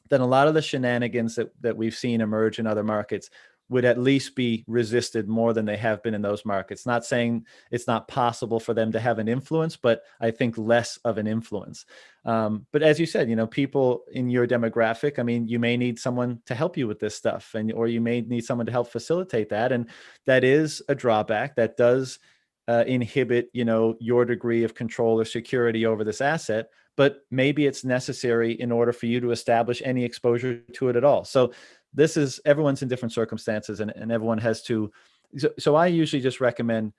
then a lot of the shenanigans that we've seen emerge in other markets would at least be resisted more than they have been in those markets. Not saying it's not possible for them to have an influence, but I think less of an influence. But as you said, people in your demographic, I mean, you may need someone to help you with this stuff, or you may need someone to help facilitate that. And that is a drawback that does inhibit, your degree of control or security over this asset, but maybe it's necessary in order for you to establish any exposure to it at all. So everyone's in different circumstances, and everyone has to. So I usually just recommend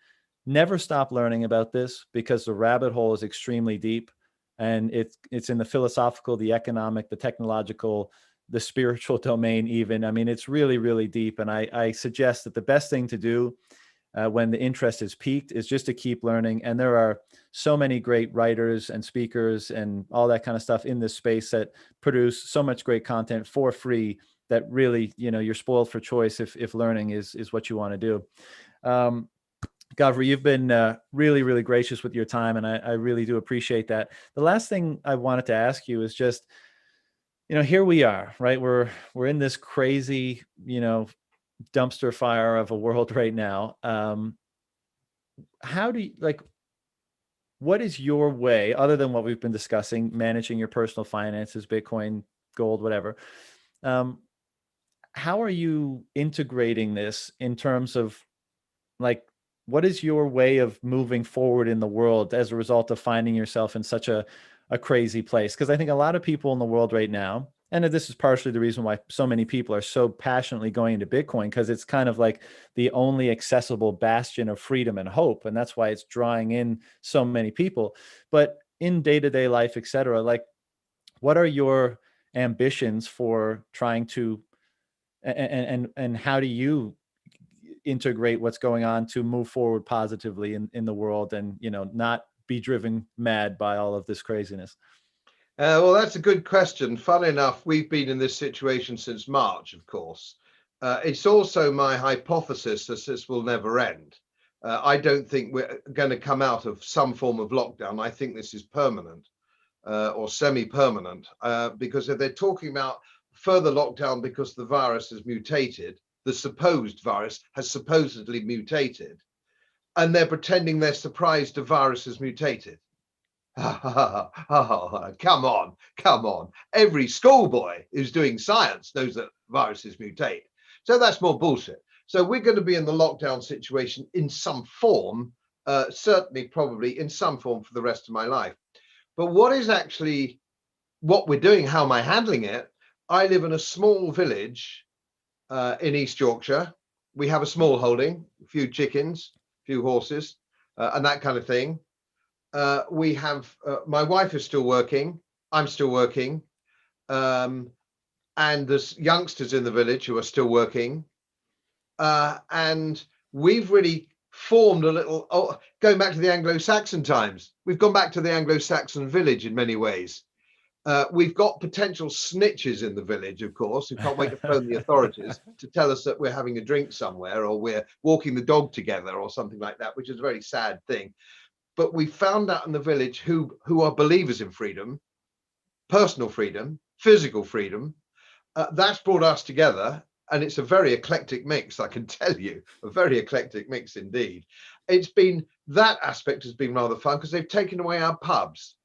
never stop learning about this, because the rabbit hole is extremely deep, and it's in the philosophical, the economic, the technological, the spiritual domain even. I mean, it's really, really deep. And I suggest that the best thing to do when the interest is peaked is just to keep learning. And there are so many great writers and speakers and all that kind of stuff in this space that produce so much great content for free that really, you're spoiled for choice if learning is what you want to do. Godfrey, you've been really, really gracious with your time, and I really do appreciate that. The last thing I wanted to ask you is just, here we are, right? We're in this crazy, dumpster fire of a world right now. How do you, what is your way, other than what we've been discussing, managing your personal finances, Bitcoin, gold, whatever? How are you integrating this in terms of what is your way of moving forward in the world as a result of finding yourself in such a a crazy place. Because I think a lot of people in the world right now, and this is partially the reason why so many people are so passionately going into Bitcoin, because it's kind of like the only accessible bastion of freedom and hope. And that's why it's drawing in so many people. But in day-to-day life, et cetera, like, what are your ambitions for trying to, and how do you integrate what's going on to move forward positively in the world, and, you know, not be driven mad by all of this craziness? Well, that's a good question. Fun enough, we've been in this situation since March, of course. It's also my hypothesis that this will never end. I don't think we're going to come out of some form of lockdown. I think this is permanent, or semi-permanent, because if they're talking about further lockdown because the virus has mutated, the supposed virus has supposedly mutated, and they're pretending they're surprised the virus has mutated. Come on, come on. Every schoolboy who's doing science knows that viruses mutate. So that's more bullshit. So we're going to be in the lockdown situation in some form, certainly probably in some form for the rest of my life. But what is actually what we're doing, how am I handling it? I live in a small village in East Yorkshire. We have a small holding, a few chickens, a few horses, and that kind of thing. We have, my wife is still working, I'm still working, and there's youngsters in the village who are still working, and we've really formed a little, going back to the Anglo-Saxon times, we've gone back to the Anglo-Saxon village in many ways. We've got potential snitches in the village, of course, who can't wait to phone the authorities to tell us that we're having a drink somewhere, or we're walking the dog together or something like that, which is a very sad thing. But we found out in the village who are believers in freedom, personal freedom, physical freedom. That's brought us together, and it's a very eclectic mix, I can tell you, a very eclectic mix indeed. It's been, that aspect has been rather fun because they've taken away our pubs.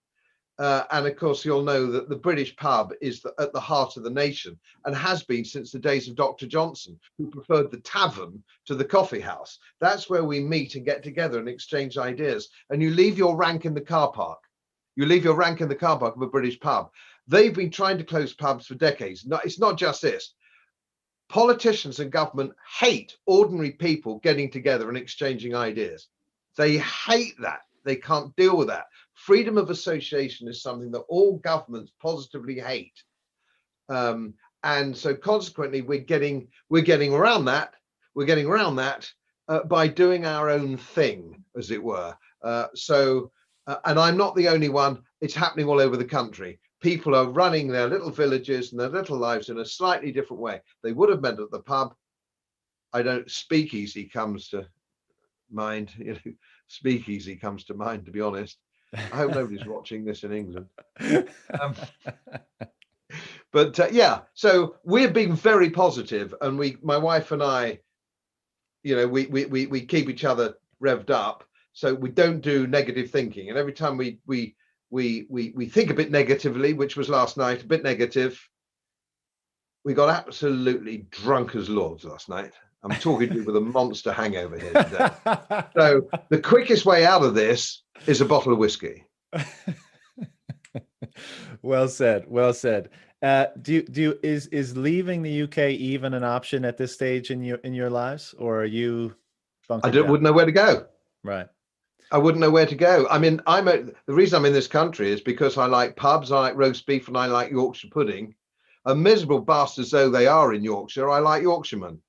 And of course, you'll know that the British pub is at the heart of the nation, and has been since the days of Dr. Johnson, who preferred the tavern to the coffee house. That's where we meet and get together and exchange ideas. And you leave your rank in the car park. You leave your rank in the car park of a British pub. They've been trying to close pubs for decades. No, it's not just this. Politicians and government hate ordinary people getting together and exchanging ideas. They hate that. They can't deal with that. Freedom of association is something that all governments positively hate, and so consequently we're getting around that. We're getting around that by doing our own thing, as it were. And I'm not the only one. It's happening all over the country. People are running their little villages and their little lives in a slightly different way. They would have meant at the pub. Speakeasy comes to mind. You know, speakeasy comes to mind, to be honest. I hope nobody's watching this in England. But yeah, so we're being very positive, and my wife and I, you know, we keep each other revved up, so we don't do negative thinking. And every time we think a bit negatively, which was last night, a bit negative, we got absolutely drunk as lords last night. I'm talking to you with a monster hangover here today. So the quickest way out of this is a bottle of whiskey. Well said. Well said. Is leaving the UK even an option at this stage in your lives, or are you bunkered down? Wouldn't know where to go. Right. I wouldn't know where to go. I mean, the reason I'm in this country is because I like pubs, I like roast beef, and I like Yorkshire pudding. A miserable bastards though they are in Yorkshire, I like Yorkshiremen.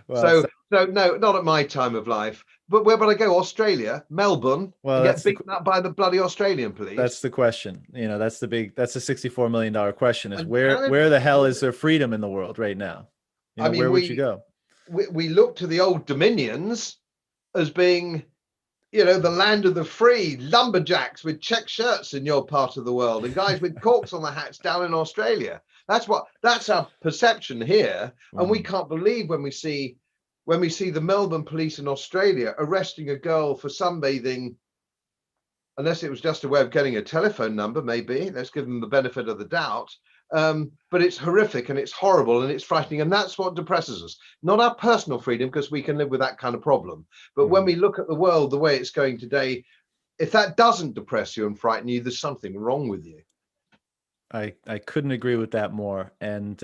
Well, so no, not at my time of life. But where would I go? Australia, Melbourne. Well, get beaten up by the bloody Australian police. That's the question. You know, that's the $64 million question: is where the hell is there freedom in the world right now? You know, I mean, where would you go? We look to the old dominions as being, you know, the land of the free, lumberjacks with check shirts in your part of the world, and guys with corks on the hats down in Australia. That's our perception here, and we can't believe when we see the Melbourne police in Australia arresting a girl for sunbathing, unless it was just a way of getting a telephone number, maybe. Let's give them the benefit of the doubt. But it's horrific and it's horrible and it's frightening, and that's what depresses us. Not our personal freedom, because we can live with that kind of problem. But when we look at the world the way it's going today, if that doesn't depress you and frighten you, there's something wrong with you. I couldn't agree with that more. And,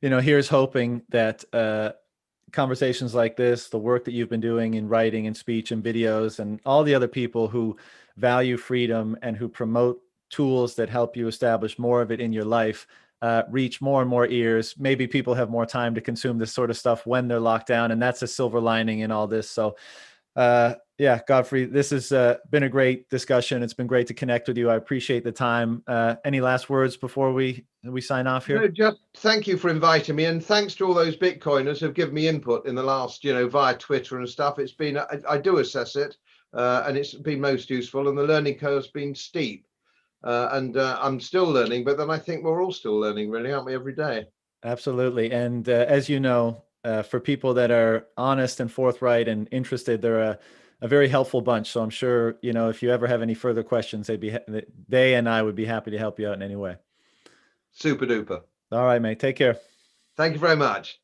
here's hoping that conversations like this, the work that you've been doing in writing and speech and videos, and all the other people who value freedom and who promote tools that help you establish more of it in your life, reach more and more ears. Maybe people have more time to consume this sort of stuff when they're locked down, and that's a silver lining in all this. So yeah, Godfrey, this has been a great discussion. It's been great to connect with you. I appreciate the time. Any last words before we sign off here? No, just thank you for inviting me, and thanks to all those Bitcoiners who've given me input in the last, via Twitter and stuff. It's been, I do assess it, and it's been most useful, and the learning curve's been steep. And I'm still learning, but then I think we're all still learning, really, aren't we, every day? Absolutely. And as you know, for people that are honest and forthright and interested, they're a very helpful bunch. So I'm sure, if you ever have any further questions, they and I would be happy to help you out in any way. Super duper. All right, mate. Take care. Thank you very much.